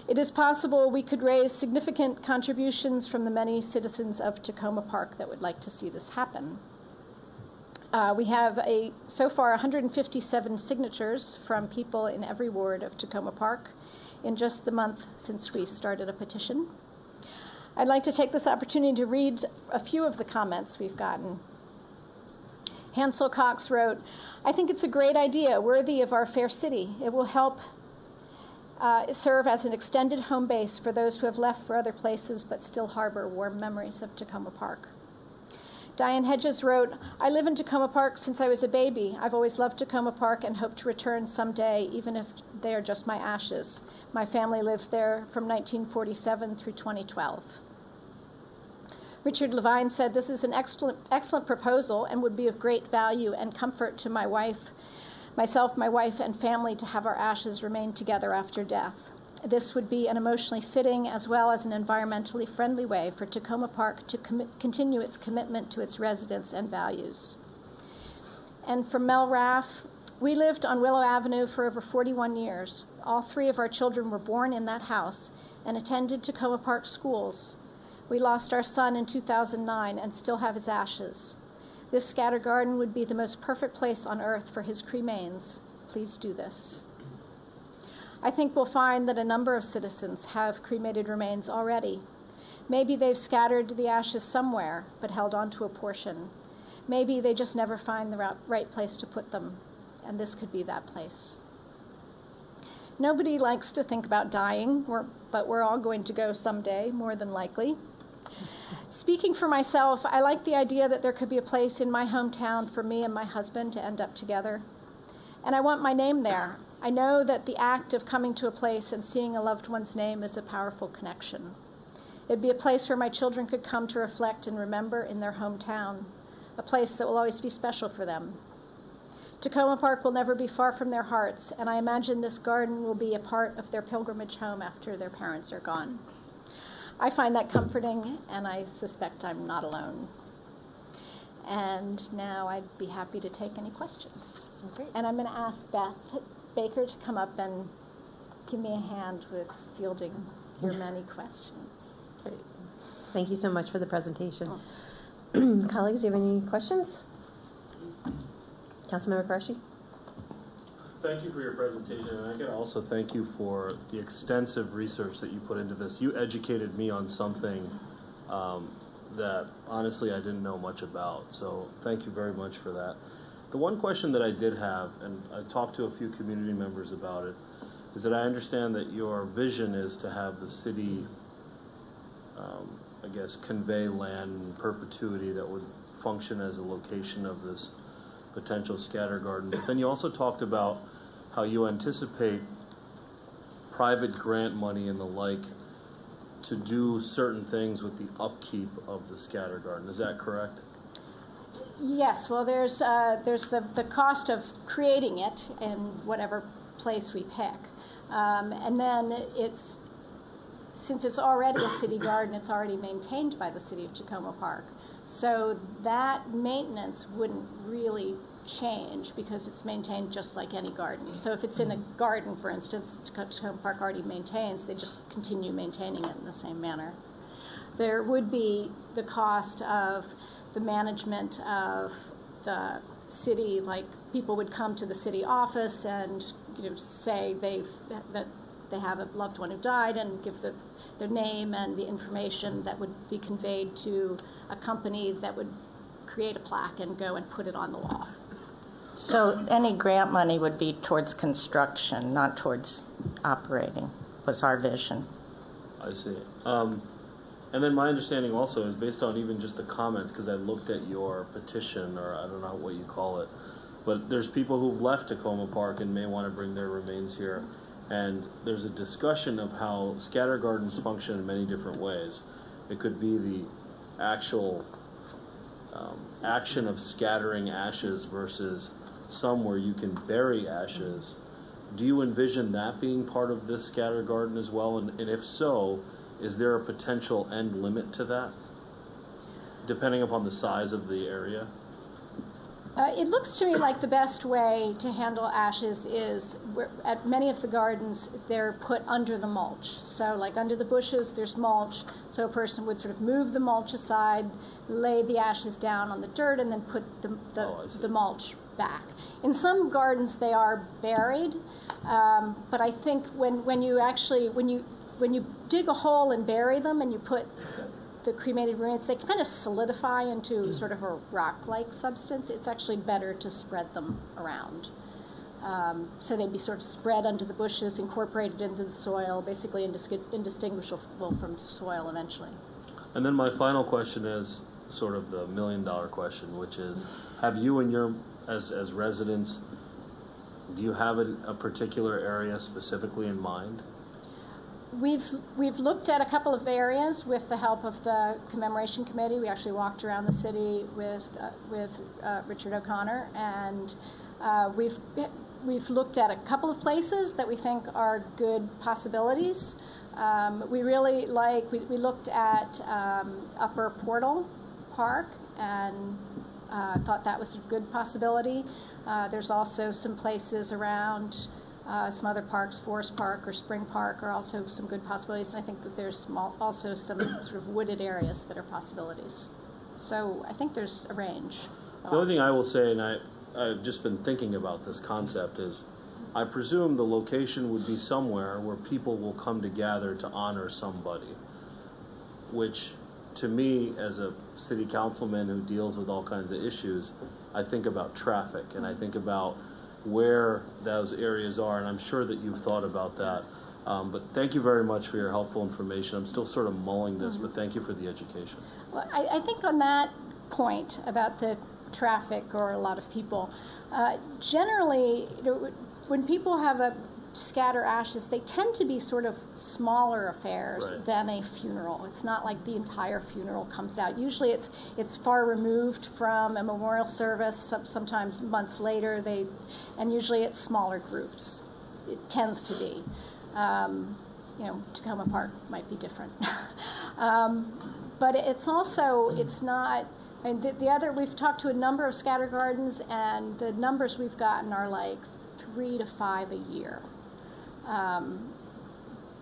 It is possible we could raise significant contributions from the many citizens of Tacoma Park that would like to see this happen. We have so far 157 signatures from people in every ward of Tacoma Park in just the month since we started a petition. I'd like to take this opportunity to read a few of the comments we've gotten. Hansel Cox wrote, I think it's a great idea, worthy of our fair city. It will help serve as an extended home base for those who have left for other places but still harbor warm memories of Tacoma Park. Diane Hedges wrote, I live in Tacoma Park since I was a baby. I've always loved Tacoma Park and hope to return someday, even if they are just my ashes. My family lived there from 1947 through 2012. Richard Levine said, this is an excellent proposal and would be of great value and comfort to myself, my wife, and family to have our ashes remain together after death. This would be an emotionally fitting as well as an environmentally friendly way for Tacoma Park to continue its commitment to its residents and values. And for Mel Raff, we lived on Willow Avenue for over 41 years. All 3 of our children were born in that house and attended Tacoma Park schools. We lost our son in 2009 and still have his ashes. This scatter garden would be the most perfect place on earth for his cremains. Please do this. I think we'll find that a number of citizens have cremated remains already. Maybe they've scattered the ashes somewhere, but held on to a portion. Maybe they just never find the right place to put them, and this could be that place. Nobody likes to think about dying, but we're all going to go someday, more than likely. Speaking for myself, I like the idea that there could be a place in my hometown for me and my husband to end up together. And I want my name there. I know that the act of coming to a place and seeing a loved one's name is a powerful connection. It'd be a place where my children could come to reflect and remember in their hometown, a place that will always be special for them. Tacoma Park will never be far from their hearts, and I imagine this garden will be a part of their pilgrimage home after their parents are gone. I find that comforting, and I suspect I'm not alone. And now I'd be happy to take any questions. Great. And I'm going to ask Beth Baker to come up and give me a hand with fielding your many questions. Great. Thank you so much for the presentation. Colleagues, do you have any questions? Councilmember Qureshi? Thank you for your presentation, and I can also thank you for the extensive research that you put into this. You educated me on something that honestly I didn't know much about, so thank you very much for that. The one question that I did have, and I talked to a few community members about it, is that I understand that your vision is to have the city, I guess, convey land in perpetuity that would function as a location of this potential scatter garden. But then you also talked about how you anticipate private grant money and the like to do certain things with the upkeep of the scatter garden. Is that correct? Yes, well, there's the cost of creating it in whatever place we pick. And then since it's already a city garden, it's already maintained by the city of Tacoma Park. So that maintenance wouldn't really change because it's maintained just like any garden. So if it's in a garden, for instance, Tacoma Park already maintains, they just continue maintaining it in the same manner. There would be the cost of the management of the city, like people would come to the city office and say that they have a loved one who died and give their name and the information that would be conveyed to a company that would create a plaque and go and put it on the wall. So any grant money would be towards construction, not towards operating, was our vision. I see. And then my understanding also is based on even just the comments, because I looked at your petition, or I don't know what you call it, but there's people who've left Tacoma Park and may want to bring their remains here. And there's a discussion of how scatter gardens function in many different ways. It could be the actual action of scattering ashes versus some where you can bury ashes. Do you envision that being part of this scatter garden as well? And if so, is there a potential end limit to that, depending upon the size of the area? It looks to me like the best way to handle ashes is, at many of the gardens, they're put under the mulch. So like under the bushes, there's mulch, so a person would sort of move the mulch aside, lay the ashes down on the dirt, and then put the mulch back. In some gardens, they are buried, but I think when you dig a hole and bury them and you put the cremated remains, they kind of solidify into sort of a rock-like substance. It's actually better to spread them around. So they'd be sort of spread under the bushes, incorporated into the soil, basically indistinguishable from soil eventually. And then my final question is sort of the million-dollar question, which is, have you and your, as residents, do you have a particular area specifically in mind? We've looked at a couple of areas with the help of the commemoration committee. We actually walked around the city with Richard O'Connor, and We've looked at a couple of places that we think are good possibilities. We really like, we looked at Upper Portal Park and thought that was a good possibility. There's also some places around some other parks, Forest Park or Spring Park are also some good possibilities. And I think that there's also some sort of wooded areas that are possibilities. So I think there's a range. The only thing I will say, and I've just been thinking about this concept, is I presume the location would be somewhere where people will come to gather to honor somebody, which to me, as a city councilman who deals with all kinds of issues, I think about traffic and I think about where those areas are, and I'm sure that you've thought about that. But thank you very much for your helpful information. I'm still sort of mulling this, but thank you for the education. Well, I think on that point about the traffic or a lot of people, generally, when people have a scatter ashes, they tend to be sort of smaller affairs than a funeral. It's not like the entire funeral comes out. Usually it's far removed from a memorial service, sometimes months later, and usually it's smaller groups. It tends to be. Tacoma Park might be different. But it's also, it's not, and the other, we've talked to a number of scatter gardens, and the numbers we've gotten are like 3 to 5 a year.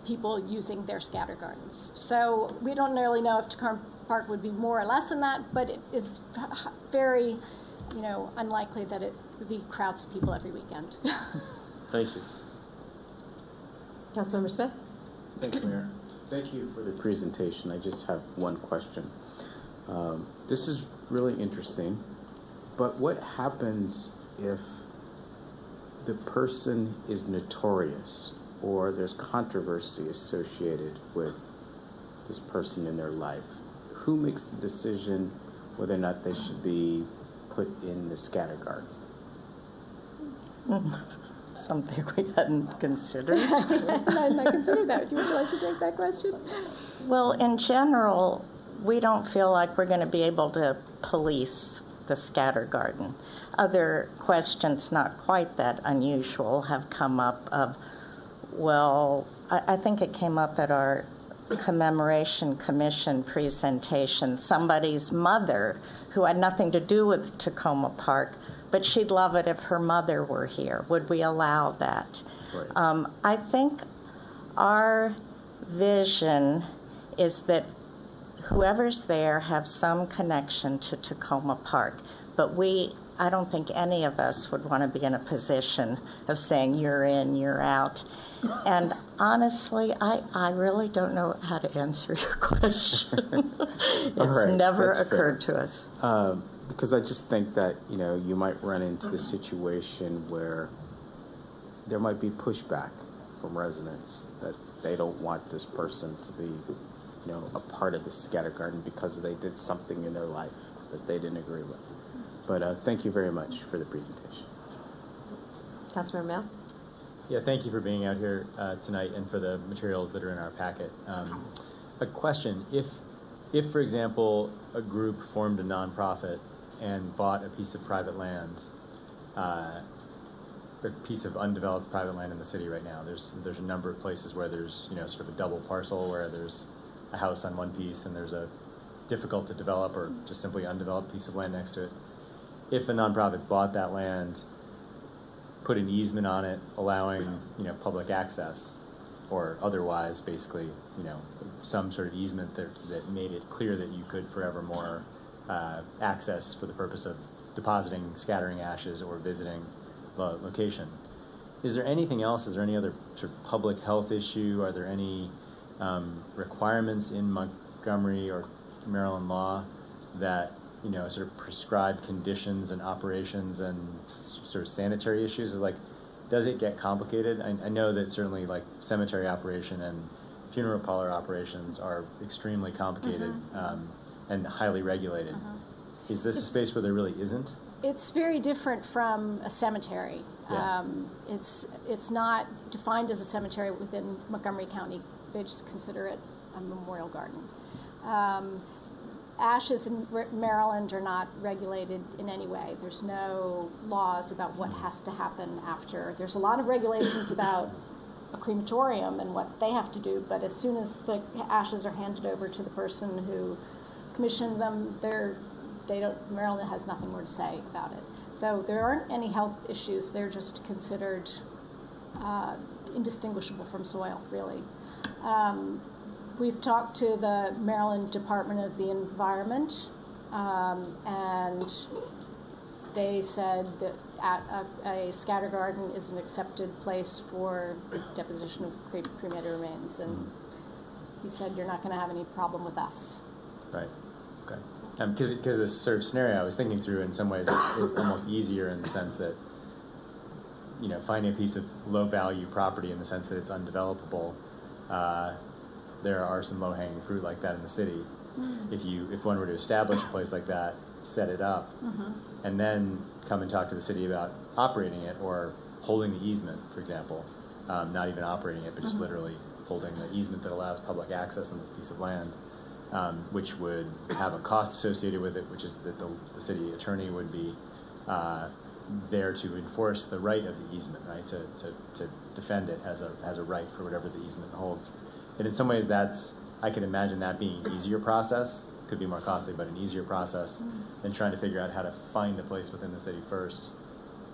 People using their scatter gardens. So we don't really know if Tacoma Park would be more or less than that, but it is very, unlikely that it would be crowds of people every weekend. Thank you. Councilmember Smith? Thank you, Mayor. Thank you for the presentation. I just have one question. This is really interesting, but what happens if the person is notorious or there's controversy associated with this person in their life? Who makes the decision whether or not they should be put in the scatter garden? Something we hadn't considered. I had not considered that. Would you like to take that question? Well, in general, we don't feel like we're going to be able to police the scatter garden. Other questions, not quite that unusual, have come up of, well, I think it came up at our commemoration commission presentation, somebody's mother who had nothing to do with Tacoma Park, but she'd love it if her mother were here. Would we allow that? Right. I think our vision is that whoever's there have some connection to Tacoma Park, but I don't think any of us would want to be in a position of saying you're in, you're out. And honestly, I really don't know how to answer your question. It's never occurred to us. Because I just think that, you might run into the situation where there might be pushback from residents that they don't want this person to be, a part of the scatter garden because they did something in their life that they didn't agree with. But thank you very much for the presentation. Councilmember Mel? Yeah, thank you for being out here tonight and for the materials that are in our packet. A question, if, for example, a group formed a nonprofit and bought a piece of private land, a piece of undeveloped private land in the city right now, there's a number of places where there's, sort of a double parcel where there's a house on one piece and there's a difficult to develop or just simply undeveloped piece of land next to it. If a nonprofit bought that land, put an easement on it, allowing public access, or otherwise, basically, some sort of easement that made it clear that you could forevermore access for the purpose of depositing, scattering ashes, or visiting the location. Is there anything else? Is there any other sort of public health issue? Are there any requirements in Montgomery or Maryland law that sort of prescribed conditions and operations and sort of sanitary issues? Does it get complicated? I know that certainly cemetery operation and funeral parlor operations are extremely complicated and highly regulated. Is this a space where there really isn't? It's very different from a cemetery. Yeah. It's not defined as a cemetery within Montgomery County. They just consider it a memorial garden. ashes in Maryland are not regulated in any way. There's no laws about what has to happen after. There's a lot of regulations about a crematorium and what they have to do, but as soon as the ashes are handed over to the person who commissioned them, Maryland has nothing more to say about it. So there aren't any health issues. They're just considered indistinguishable from soil, really. We've talked to the Maryland Department of the Environment, and they said that a scatter garden is an accepted place for deposition of cremated remains, and he said you're not going to have any problem with us. Right. Okay. Because this sort of scenario I was thinking through in some ways is almost easier in the sense that, you know, finding a piece of low-value property in the sense that it's undevelopable. There are some low-hanging fruit like that in the city. If one were to establish a place like that, set it up, and then come and talk to the city about operating it or holding the easement, for example, not even operating it, but just literally holding the easement that allows public access on this piece of land, which would have a cost associated with it, which is that the city attorney would be there to enforce the right of the easement, right, to defend it as a right for whatever the easement holds. And in some ways, I can imagine that being an easier process. Could be more costly, but an easier process than trying to figure out how to find a place within the city first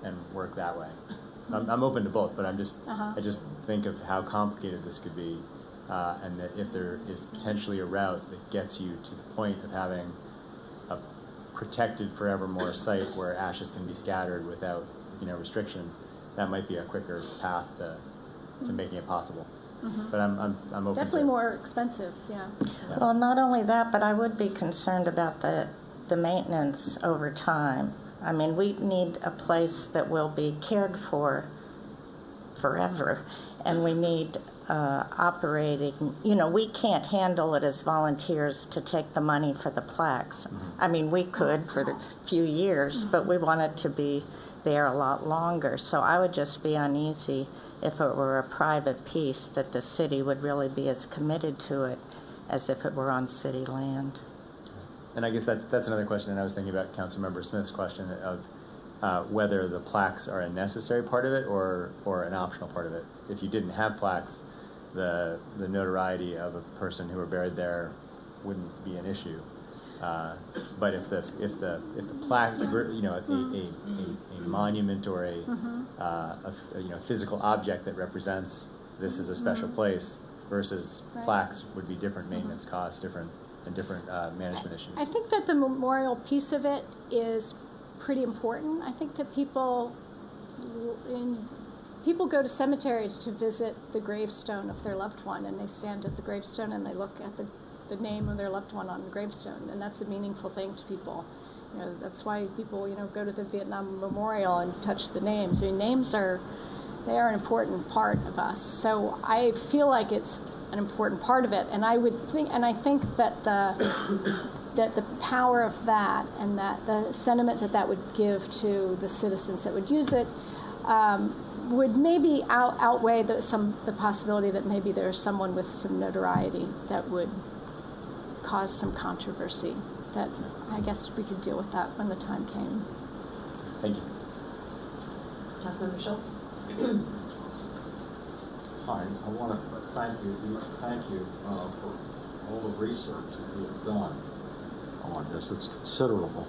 and work that way. I'm open to both, but I just think of how complicated this could be, and that if there is potentially a route that gets you to the point of having a protected forevermore site where ashes can be scattered without, restriction, that might be a quicker path to making it possible. But I'm open Definitely to more expensive, yeah. Well, not only that, but I would be concerned about the maintenance over time. I mean, we need a place that will be cared for forever, and we need operating. We can't handle it as volunteers to take the money for the plaques. I mean, we could for a few years, but we want it to be there a lot longer. So I would just be uneasy if it were a private piece, that the city would really be as committed to it as if it were on city land. And I guess that's another question, and I was thinking about Councilmember Smith's question of whether the plaques are a necessary part of it or an optional part of it. If you didn't have plaques, the notoriety of a person who were buried there wouldn't be an issue. But if the plaque, a monument or a physical object that represents this is a special place versus plaques would be different maintenance costs, different management issues. I think that the memorial piece of it is pretty important. I think that people go to cemeteries to visit the gravestone of their loved one, and they stand at the gravestone and they look at the name of their loved one on the gravestone, and that's a meaningful thing to people. That's why people, go to the Vietnam Memorial and touch the names. I mean, names are an important part of us. So I feel like it's an important part of it, and I think that the power of that and that the sentiment that would give to the citizens that would use it would maybe outweigh the possibility that maybe there's someone with some notoriety that would cause some controversy. That I guess we could deal with that when the time came. Thank you. Councilmember Schultz? Hi, I want to thank you for all the research that you have done on this. It's considerable.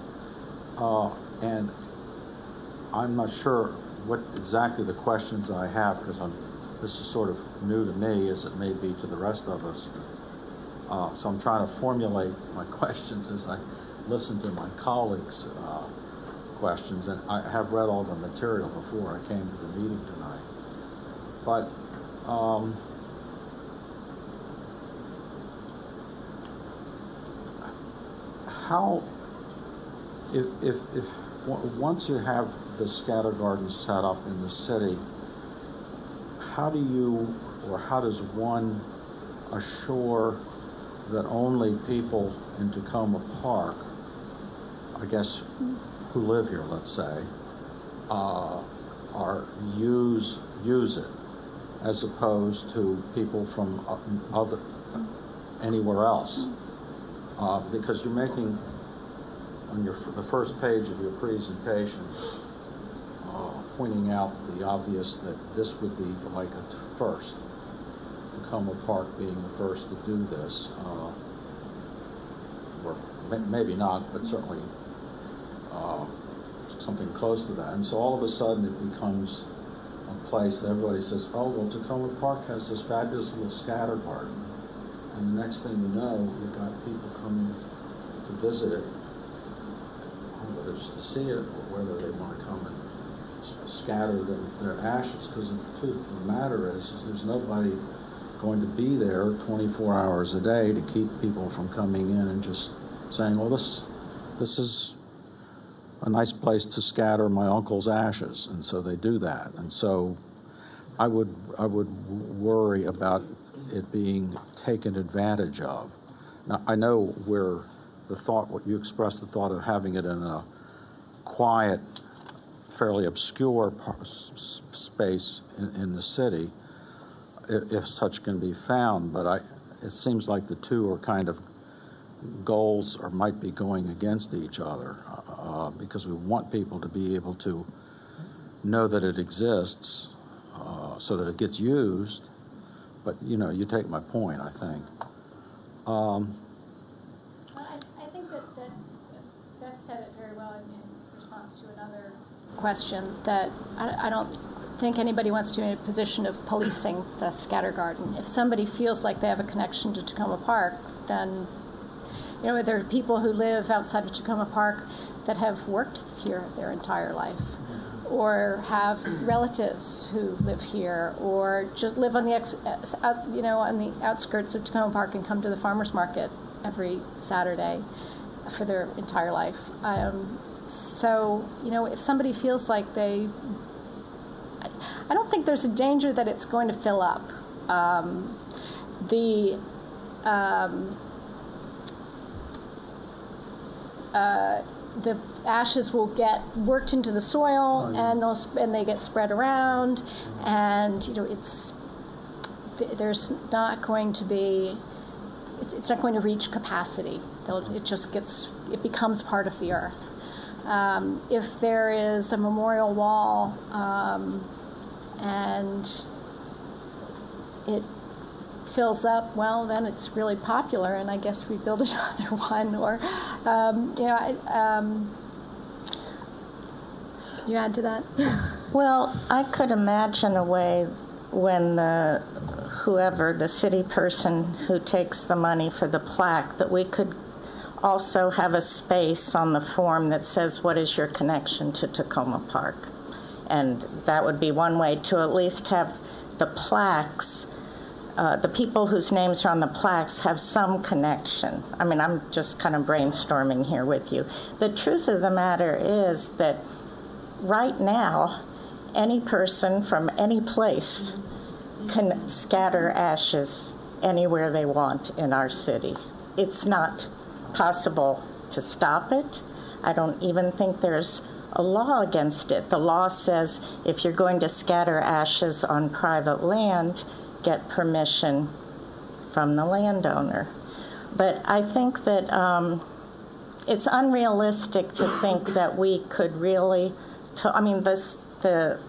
And I'm not sure what exactly the questions I have, because this is sort of new to me, as it may be to the rest of us. So I'm trying to formulate my questions as I listen to my colleagues' questions. And I have read all the material before I came to the meeting tonight. But how, if once you have the scatter garden set up in the city, how does one assure that only people in Tacoma Park, I guess, who live here, let's say, use it, as opposed to people from anywhere else? because you're making, on the first page of your presentation, pointing out the obvious that this would be like a first, Tacoma Park being the first to do this, or maybe not, but certainly something close to that. And so all of a sudden it becomes a place that everybody says, oh, well, Tacoma Park has this fabulous little scatter garden. And the next thing you know, you've got people coming to visit it, whether just to see it or whether they want to come and scatter their ashes. Because the truth of the matter is there's nobody going to be there 24 hours a day to keep people from coming in and just saying, well, this is a nice place to scatter my uncle's ashes, and so they do that. And so I would worry about it being taken advantage of. Now, I know what you expressed the thought of having it in a quiet, fairly obscure space in the city, if such can be found, but it seems like the two are kind of goals or might be going against each other, because we want people to be able to know that it exists, so that it gets used. But you take my point, I think. I think that Beth said it very well in response to another question, that I don't think anybody wants to be in a position of policing the scatter garden. If somebody feels like they have a connection to Tacoma Park, then there are people who live outside of Tacoma Park that have worked here their entire life, or have relatives who live here, or just live on the on the outskirts of Tacoma Park and come to the farmers market every Saturday for their entire life. So if somebody feels like I don't think there's a danger that it's going to fill up. The ashes will get worked into the soil, and they get spread around, and there's not going to be. It's not going to reach capacity. It becomes part of the earth. If there is a memorial wall, and it fills up, well, then it's really popular, and I guess we build another one. Or, you add to that? Well, I could imagine a way when the city person who takes the money for the plaque, that we could also have a space on the form that says, what is your connection to Tacoma Park? And that would be one way to at least have the plaques, the people whose names are on the plaques have some connection. I mean, I'm just kind of brainstorming here with you. The truth of the matter is that right now, any person from any place can scatter ashes anywhere they want in our city. It's not possible to stop it. I don't even think there's a law against it. The law says if you're going to scatter ashes on private land, get permission from the landowner. But I think that it's unrealistic to think that we could really, the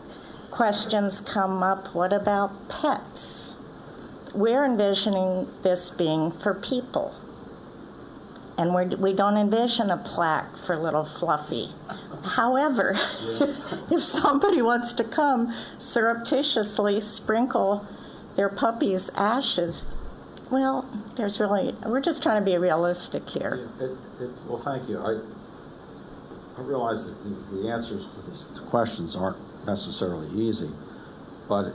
questions come up, what about pets? We're envisioning this being for people. And we don't envision a plaque for little Fluffy. However, if somebody wants to come surreptitiously sprinkle their puppy's ashes, well, we're just trying to be realistic here. Well, thank you. I realize that the answers to these questions aren't necessarily easy, but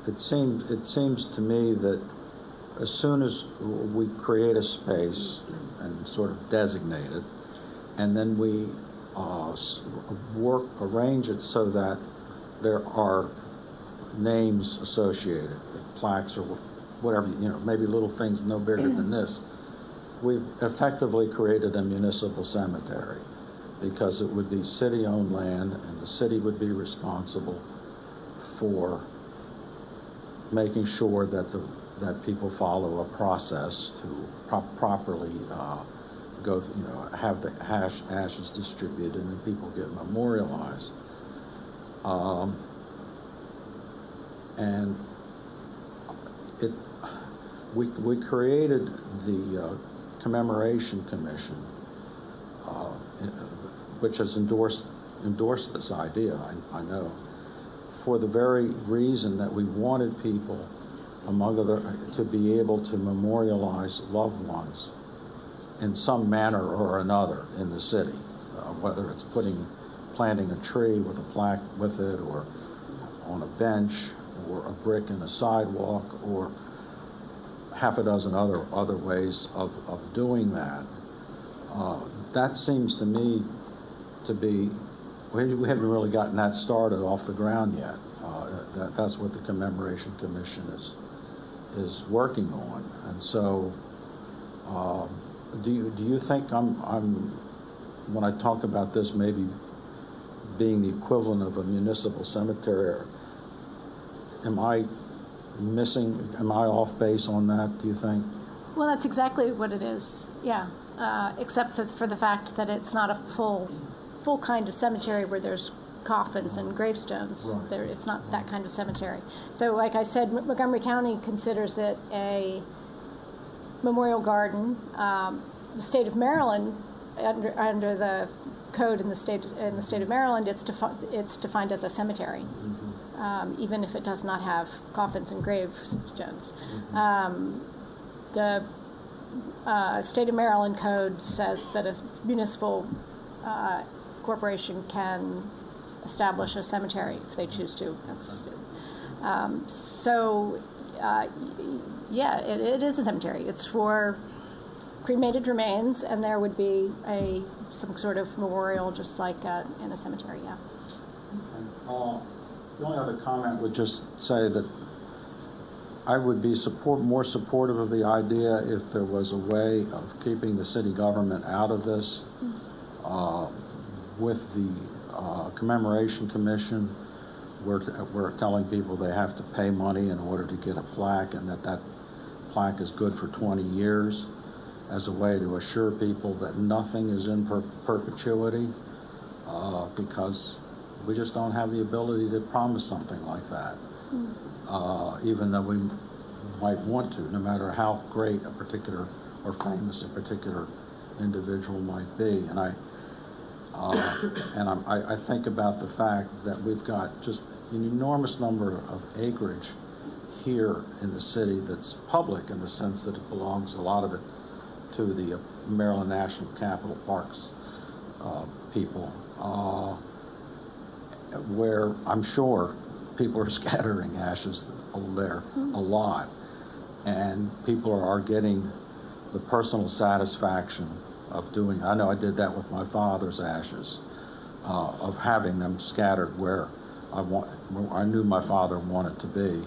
it seems to me that as soon as we create a space and sort of designate it, and then we arrange it so that there are names associated, plaques or whatever, maybe little things no bigger than this, we've effectively created a municipal cemetery, because it would be city-owned land, and the city would be responsible for making sure that that people follow a process to properly have the ashes distributed and people get memorialized. And we created the Commemoration Commission, which has endorsed this idea, I know, for the very reason that we wanted people, among other, to be able to memorialize loved ones in some manner or another in the city, whether it's planting a tree with a plaque with it, or on a bench, or a brick in a sidewalk, or half a dozen other ways of doing that. That seems to me to be, we haven't really gotten that started off the ground yet. That's what the Commemoration Commission is working on. And so, do you think when I talk about this maybe being the equivalent of a municipal cemetery, am I off base on that, do you think? Well, that's exactly what it is, yeah. Except for the fact that it's not a full kind of cemetery where there's coffins and gravestones. Right. It's not that kind of cemetery. So like I said, Montgomery County considers it a memorial garden. The state of Maryland, under the code in the state of Maryland, it's defined as a cemetery, even if it does not have coffins and gravestones. The state of Maryland code says that a municipal corporation can establish a cemetery if they choose to. Yeah, it is a cemetery. It's for cremated remains, and there would be some sort of memorial, just like in a cemetery. Yeah. Okay. The only other comment would just say that I would be more supportive of the idea if there was a way of keeping the city government out of this. With the Commemoration Commission, we're telling people they have to pay money in order to get a plaque, and that plaque is good for 20 years as a way to assure people that nothing is in perpetuity, because we just don't have the ability to promise something like that, even though we might want to, no matter how great a particular or famous a particular individual might be. And I think about the fact that we've got just an enormous number of acreage here in the city that's public, in the sense that it belongs, a lot of it, to the Maryland National Capital Parks people, where I'm sure people are scattering ashes there a lot, and people are getting the personal satisfaction of doing. I know I did that with my father's ashes, of having them scattered where I knew my father wanted to be,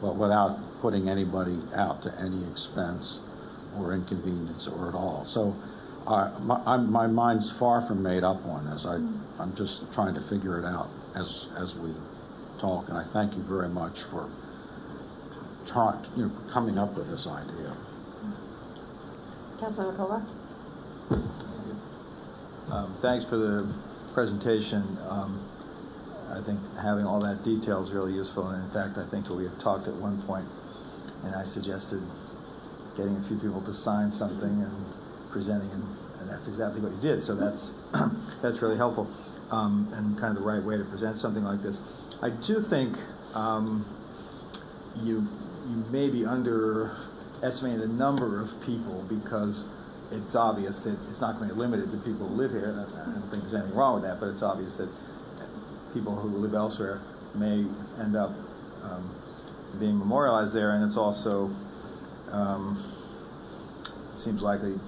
but without putting anybody out to any expense or inconvenience or at all. So my mind's far from made up on this. I'm just trying to figure it out as we talk, and I thank you very much for coming up with this idea. Councilor McCullough? Thanks for the presentation. I think having all that detail is really useful, and in fact, I think we had talked at one point, and I suggested getting a few people to sign something and presenting, and that's exactly what you did. So that's really helpful, and kind of the right way to present something like this. I do think you may be underestimating the number of people, because it's obvious that it's not going to be limited to people who live here. And I don't think there's anything wrong with that, but it's obvious that people who live elsewhere may end up being memorialized there, and it's also seems likely,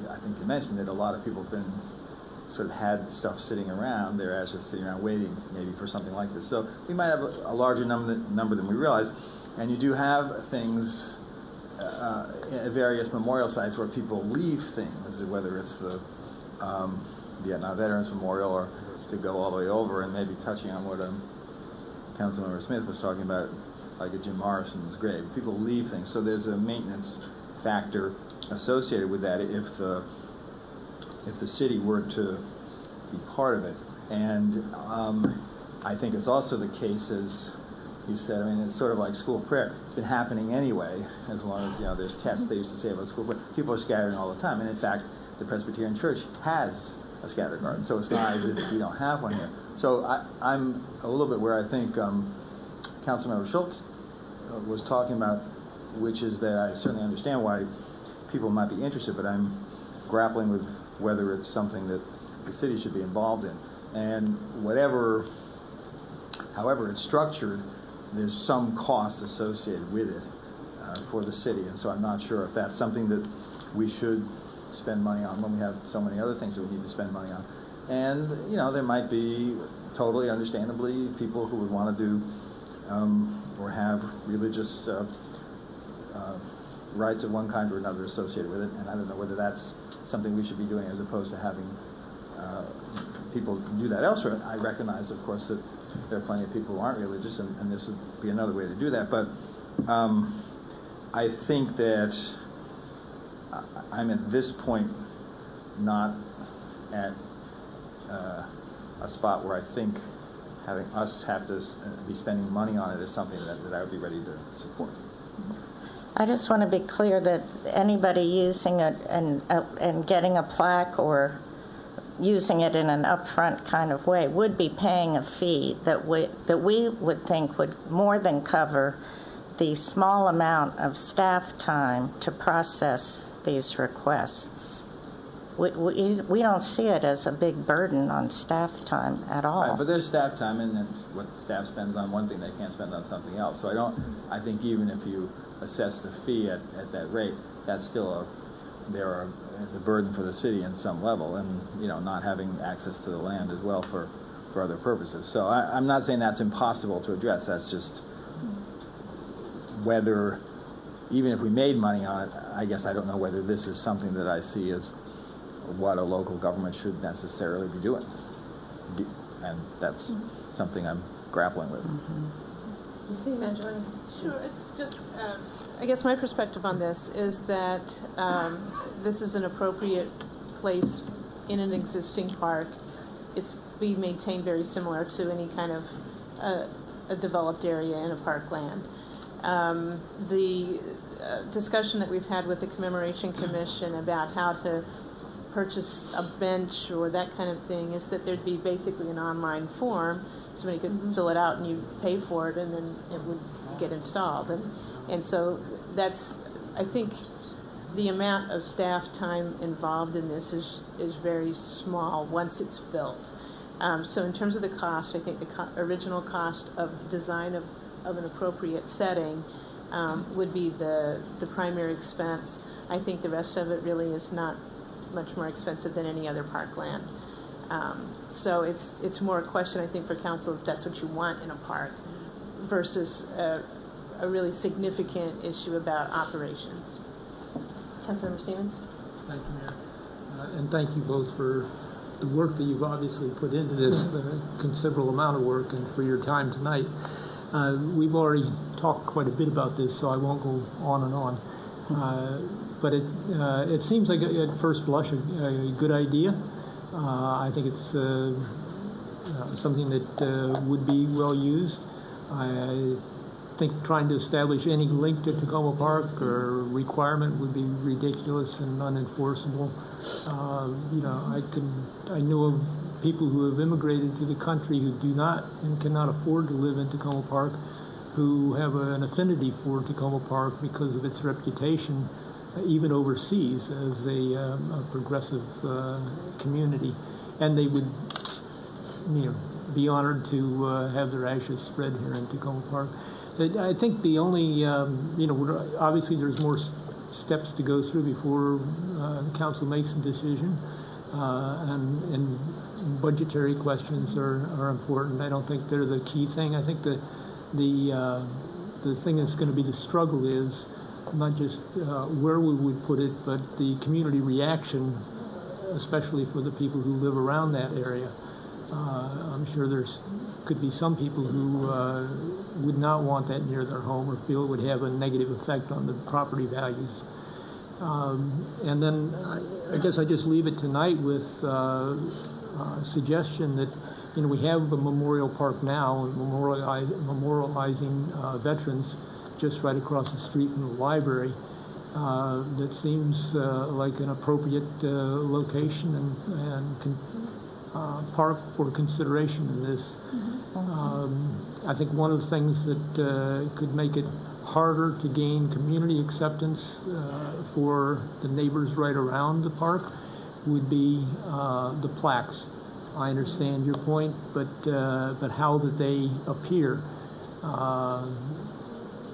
I think you mentioned that a lot of people have been sort of had stuff sitting around, their ashes sitting around waiting maybe for something like this. So we might have a larger number than we realize, and you do have things at various memorial sites where people leave things, whether it's the Vietnam Veterans Memorial, or to go all the way over, and maybe touching on what Councilmember Smith was talking about, like a Jim Morrison's grave. People leave things, so there's a maintenance factor associated with that if the city were to be part of it. And I think it's also the case, as you said, I mean, it's sort of like school prayer. It's been happening anyway, as long as, there's tests they used to say about school prayer. People are scattering all the time. And in fact, the Presbyterian Church has a scatter garden, so it's not as if we don't have one here. So I'm a little bit where I think Councilmember Schultz was talking about, which is that I certainly understand why people might be interested, but I'm grappling with whether it's something that the city should be involved in. And however it's structured, there's some cost associated with it for the city. And so I'm not sure if that's something that we should spend money on when we have so many other things that we need to spend money on. And, there might be, totally understandably, people who would want to do or have religious rites of one kind or another associated with it. And I don't know whether that's something we should be doing as opposed to having people do that elsewhere. I recognize, of course, that there are plenty of people who aren't religious, and this would be another way to do that. But I think that I'm at this point not at a spot where I think having us have to be spending money on it is something that I would be ready to support. I just want to be clear that anybody using it and getting a plaque or using it in an upfront kind of way would be paying a fee that we would think would more than cover the small amount of staff time to process these requests. We don't see it as a big burden on staff time at all. Right, but there's staff time, and then what staff spends on one thing, they can't spend on something else. So I think even if you assess the fee at that rate, that's still is a burden for the city in some level, and not having access to the land as well for other purposes. So I'm not saying that's impossible to address. That's just whether, even if we made money on it, I guess I don't know whether this is something that I see as what a local government should necessarily be doing, and that's something I'm grappling with. Sure. Just, I guess my perspective on this is that this is an appropriate place in an existing park. It's being maintained very similar to any kind of a developed area in a parkland. The discussion that we've had with the Commemoration Commission about how to purchase a bench or that kind of thing is that there'd be basically an online form. Somebody could fill it out and you pay for it, and then it would get installed. And so that's, I think, the amount of staff time involved in this is very small once it's built. So in terms of the cost, I think the original cost of design of an appropriate setting would be the primary expense. I think the rest of it really is not much more expensive than any other parkland. So it's more a question, I think, for council if that's what you want in a park versus a really significant issue about operations. Councilmember Stevens? Thank you, Mayor. And thank you both for the work that you've obviously put into this, considerable amount of work, and for your time tonight. We've already talked quite a bit about this, so I won't go on and on. But it seems like at first blush a good idea. I think it's something that would be well used. I think trying to establish any link to Tacoma Park or requirement would be ridiculous and unenforceable. I know of people who have immigrated to the country who do not and cannot afford to live in Tacoma Park, who have an affinity for Tacoma Park because of its reputation, even overseas, as a progressive community, and they would, be honored to have their ashes spread here in Tacoma Park. I think the only, obviously there's more steps to go through before the council makes a decision, and budgetary questions are important. I don't think they're the key thing. I think the thing that's going to be the struggle is not just where we would put it, but the community reaction, especially for the people who live around that area. I'm sure could be some people who would not want that near their home or feel it would have a negative effect on the property values. And then I guess I just leave it tonight with a suggestion that, we have a memorial park now, memorializing veterans just right across the street from the library. That seems like an appropriate location and park for consideration in this. I think one of the things that could make it harder to gain community acceptance for the neighbors right around the park would be the plaques. I understand your point, but how that they appear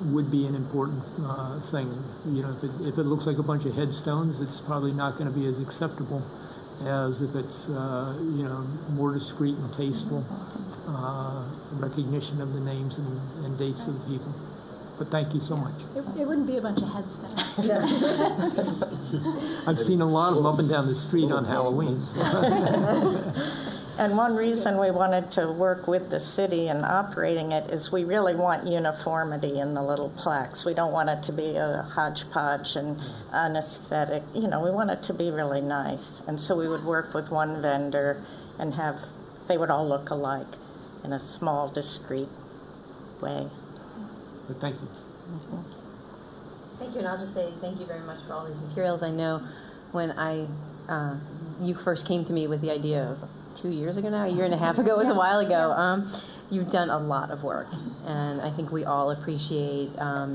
would be an important thing. If it looks like a bunch of headstones, it's probably not going to be as acceptable as if it's more discreet and tasteful recognition of the names and dates of the people. But thank you so much. It wouldn't be a bunch of headstones. I've seen a lot of them up and down the street on Halloween. And one reason we wanted to work with the city in operating it is we really want uniformity in the little plaques. We don't want it to be a hodgepodge and unaesthetic. We want it to be really nice. And so we would work with one vendor and they would all look alike in a small, discreet way. But thank you. Thank you, and I'll just say thank you very much for all these materials. I know when you first came to me with the idea of 2 years ago now, a year and a half ago, it was a while ago. You've done a lot of work, and I think we all appreciate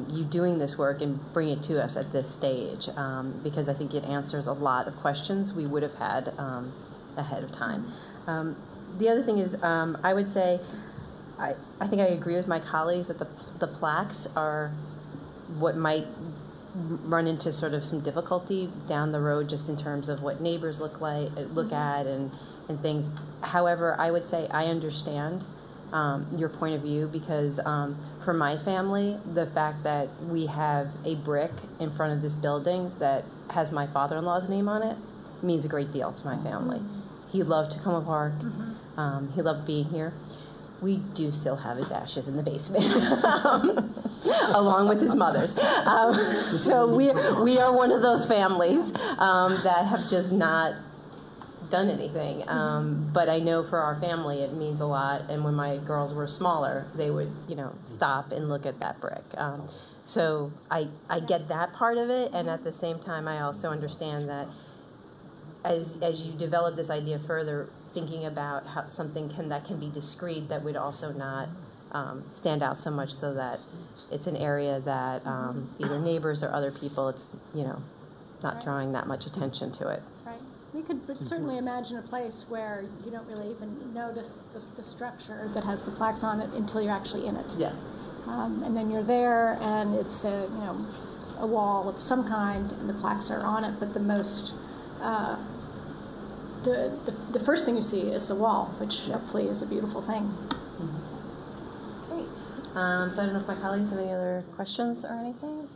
you doing this work and bring it to us at this stage, because I think it answers a lot of questions we would have had ahead of time. The other thing is, I would say, I think I agree with my colleagues that the plaques are what might run into sort of some difficulty down the road, just in terms of what neighbors look at and things. However, I would say I understand your point of view, because for my family, the fact that we have a brick in front of this building that has my father-in-law's name on it means a great deal to my family. He loved Tacoma Park. He loved being here. We do still have his ashes in the basement, along with his mother's. So we are one of those families that have just not done anything. But I know for our family it means a lot. And when my girls were smaller, they would, stop and look at that brick. So I get that part of it, and at the same time, I also understand that as you develop this idea further, thinking about how something that can be discreet, that would also not stand out so much, so that it's an area that either neighbors or other people, it's not drawing that much attention to it. Right. We could certainly imagine a place where you don't really even notice the structure that has the plaques on it until you're actually in it. Yeah. And then you're there, and it's a wall of some kind, and the plaques are on it. But the most the first thing you see is the wall, which hopefully is a beautiful thing. Great. So I don't know if my colleagues have any other questions or anything.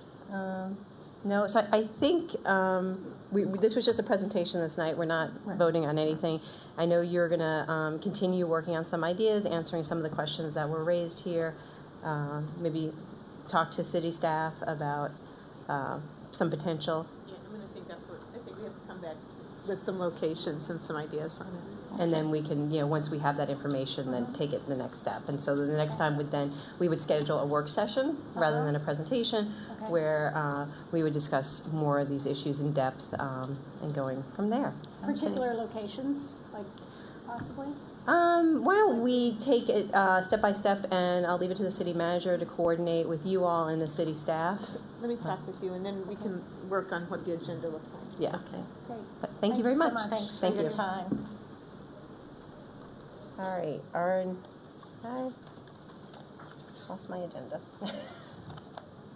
No. So I think this was just a presentation this night. We're not voting on anything. I know you're going to continue working on some ideas, answering some of the questions that were raised here. Maybe talk to city staff about some potential. Yeah, I think we have to come back with some locations and some ideas on it. And then we can, once we have that information, then take it to the next step. And so the next time we would schedule a work session rather than a presentation, where we would discuss more of these issues in depth and going from there. Particular locations, like possibly? Why don't we take it step by step, and I'll leave it to the city manager to coordinate with you all and the city staff. Let me talk with you, and then we can work on what the agenda looks like. Yeah. Okay. Great. But thank you very much. So Thanks Thank for your you. time. All right, I lost my agenda.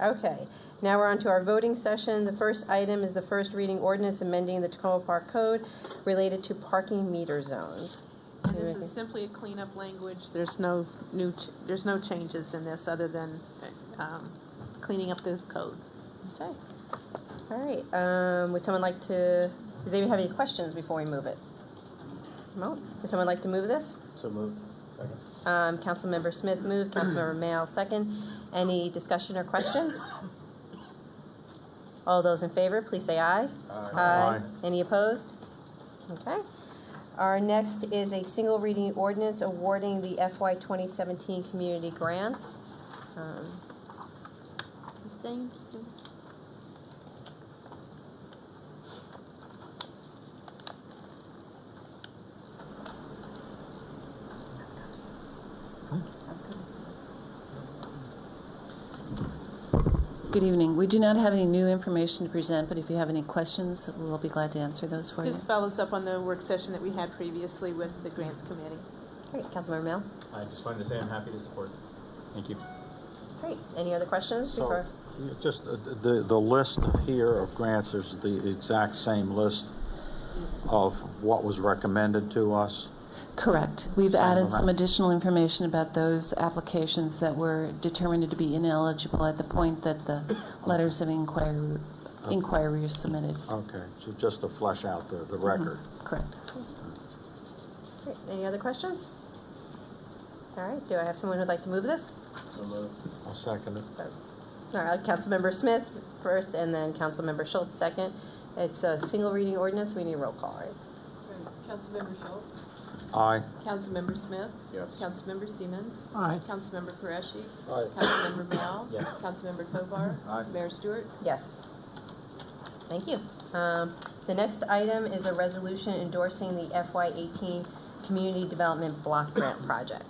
Okay, now we're on to our voting session. The first item is the first reading ordinance amending the Tacoma Park Code related to parking meter zones. And this is simply a cleanup language. There's no changes in this other than cleaning up the code. Okay. All right. Would someone like to? Does anyone have any questions before we move it? Would someone like to move this? So moved. Second. Councilmember Smith moved, Councilmember Mayo second. Any discussion or questions? All those in favor, please say aye. Aye. Any opposed? Okay. Our next is a single reading ordinance awarding the FY 2017 community grants. Ms. Daines? Good evening. We do not have any new information to present, but if you have any questions, we'll be glad to answer those for This you. follows up on the work session that we had previously with the Grants Committee. Great. Councilmember Mayo? I just wanted to say I'm happy to support. Thank you. Great. Any other questions? So, before? just the list here of grants is the exact same list of what was recommended to us. Correct. We've Same added amount. some additional information about those applications that were determined to be ineligible at the point that the letters of inquiry were submitted. Okay, so just to flesh out the record. Correct. Great. Any other questions? All right. Do I have someone who'd like to move this? So moved. I'll second it. All right. Councilmember Smith first, and then Councilmember Schultz second. It's a single reading ordinance. We need a roll call, right? Councilmember Schultz? Aye. Councilmember Smith? Yes. Councilmember Siemens? Aye. Councilmember Qureshi? Aye. Councilmember Mal? Yes. Councilmember Kovar? Aye. Mayor Stewart? Yes. Thank you. The next item is a resolution endorsing the FY18 Community Development Block Grant Project.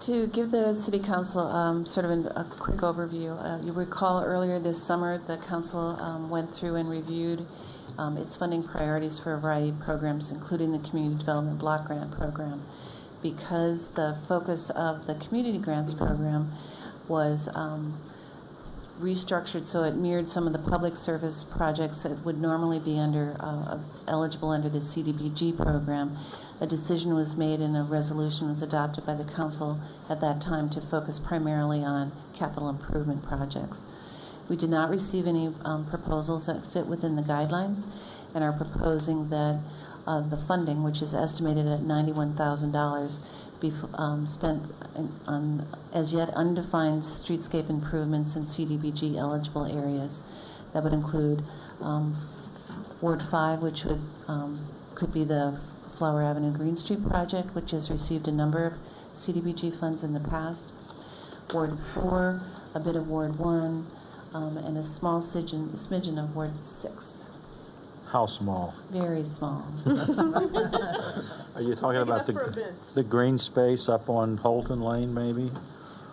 To give the City Council sort of a quick overview, you recall earlier this summer the Council went through and reviewed its funding priorities for a variety of programs, including the Community Development Block Grant Program. Because the focus of the Community Grants Program was restructured so it mirrored some of the public service projects that would normally be eligible under the CDBG program, a decision was made and a resolution was adopted by the Council at that time to focus primarily on capital improvement projects. We did not receive any proposals that fit within the guidelines and are proposing that the funding, which is estimated at $91,000, be spent on as yet undefined streetscape improvements in CDBG eligible areas. That would include Ward 5, which could be the Flower Avenue Green Street project, which has received a number of CDBG funds in the past. Ward 4, a bit of Ward 1, and a small smidgen of Ward 6. How small? Very small. Are you talking about the green space up on Holton Lane, maybe?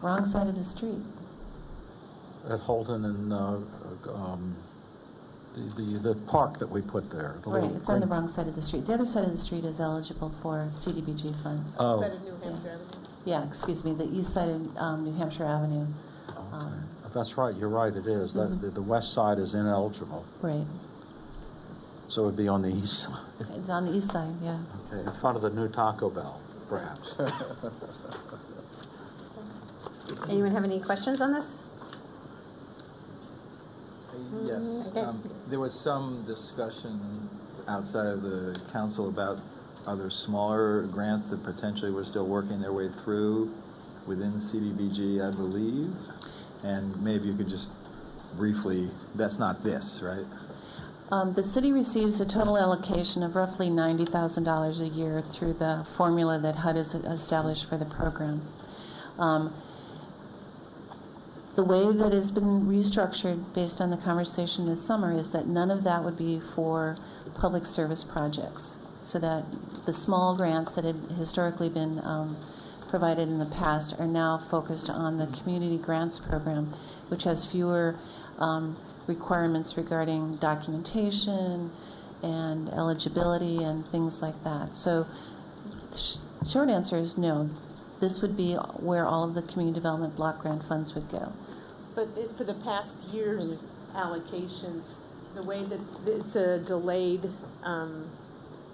Wrong side of the street. At Holton and the park that we put there. Right, it's on the wrong side of the street. The other side of the street is eligible for CDBG funds. Oh. Side of New Hampshire Avenue. Yeah, excuse me, the east side of New Hampshire Avenue. That's right, you're right, it is. The west side is ineligible. Right. So it would be on the east side. It's on the east side, yeah. Okay, in front of the new Taco Bell, perhaps. Anyone have any questions on this? Yes. Okay. There was some discussion outside of the council about other smaller grants that potentially were still working their way through within CDBG, I believe. And maybe you could just briefly, that's not this, right? The city receives a total allocation of roughly $90,000 a year through the formula that HUD has established for the program. The way that it's been restructured based on the conversation this summer is that none of that would be for public service projects, so that the small grants that had historically been provided in the past are now focused on the community grants program, which has fewer requirements regarding documentation and eligibility and things like that. So short answer is no. This would be where all of the community development block grant funds would go. But for the past year's allocations, the way that it's a delayed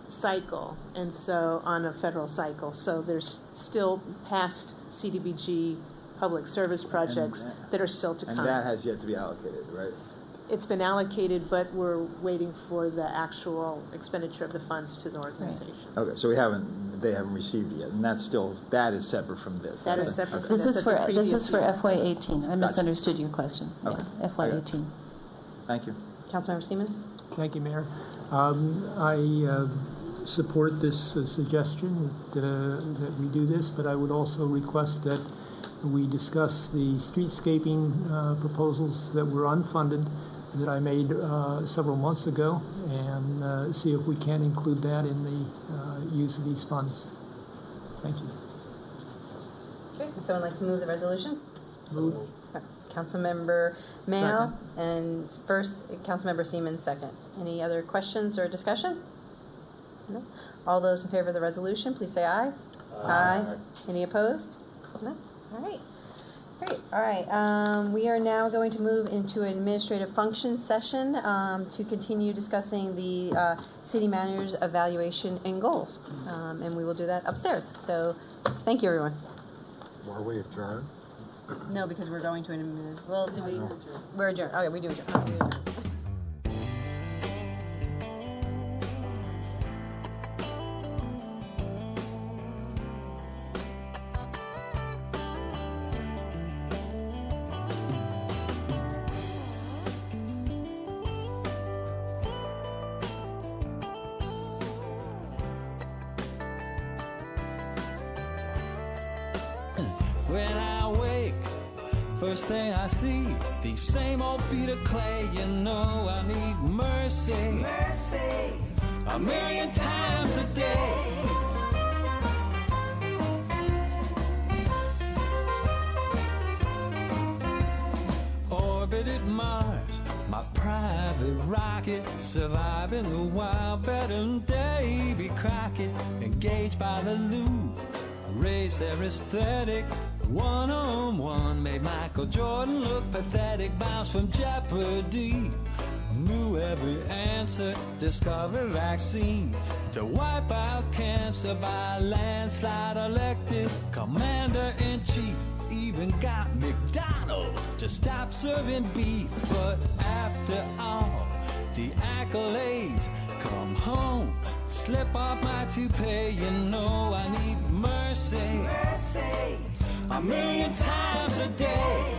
cycle, and so on a federal cycle, so there's still past CDBG public service projects that are still to come. And that has yet to be allocated, right? it's been allocated, but we're waiting for the actual expenditure of the funds to the organization. Okay, so they haven't received it yet, and that is separate from this. That is separate from This is for FY18. I misunderstood your question. Okay. Yeah, FY18. Thank you. Councilmember Siemens? Thank you, Mayor. I support this suggestion that we do this, but I would also request that we discuss the streetscaping proposals that were unfunded that I made several months ago, and see if we can include that in the use of these funds. Thank you. Okay, would someone like to move the resolution? Move. Councilmember Mayo, and first, Councilmember Siemens, second. Any other questions or discussion? No? All those in favor of the resolution, please say aye. Aye. Any opposed? No? All right. Great. All right. We are now going to move into an administrative function session to continue discussing the city manager's evaluation and goals. And we will do that upstairs. So thank you, everyone. Were we adjourned? No, because we're going to an administrative. Well, do we? We're adjourned. Okay, we do adjourn. Oh, we adjourn. When I wake, first thing I see, these same old feet of clay. You know I need mercy, mercy, a million times a day. Orbited Mars, my private rocket, surviving the wild, better than Davy Crockett. Engaged by the Louvre, raised their aesthetic. One-on-one made Michael Jordan look pathetic. Bounced from Jeopardy, knew every answer. Discovered vaccine to wipe out cancer by landslide. Elected commander-in-chief. Even got McDonald's to stop serving beef. But after all the accolades, come home, slip off my toupee. You know I need mercy, mercy, a million times a day.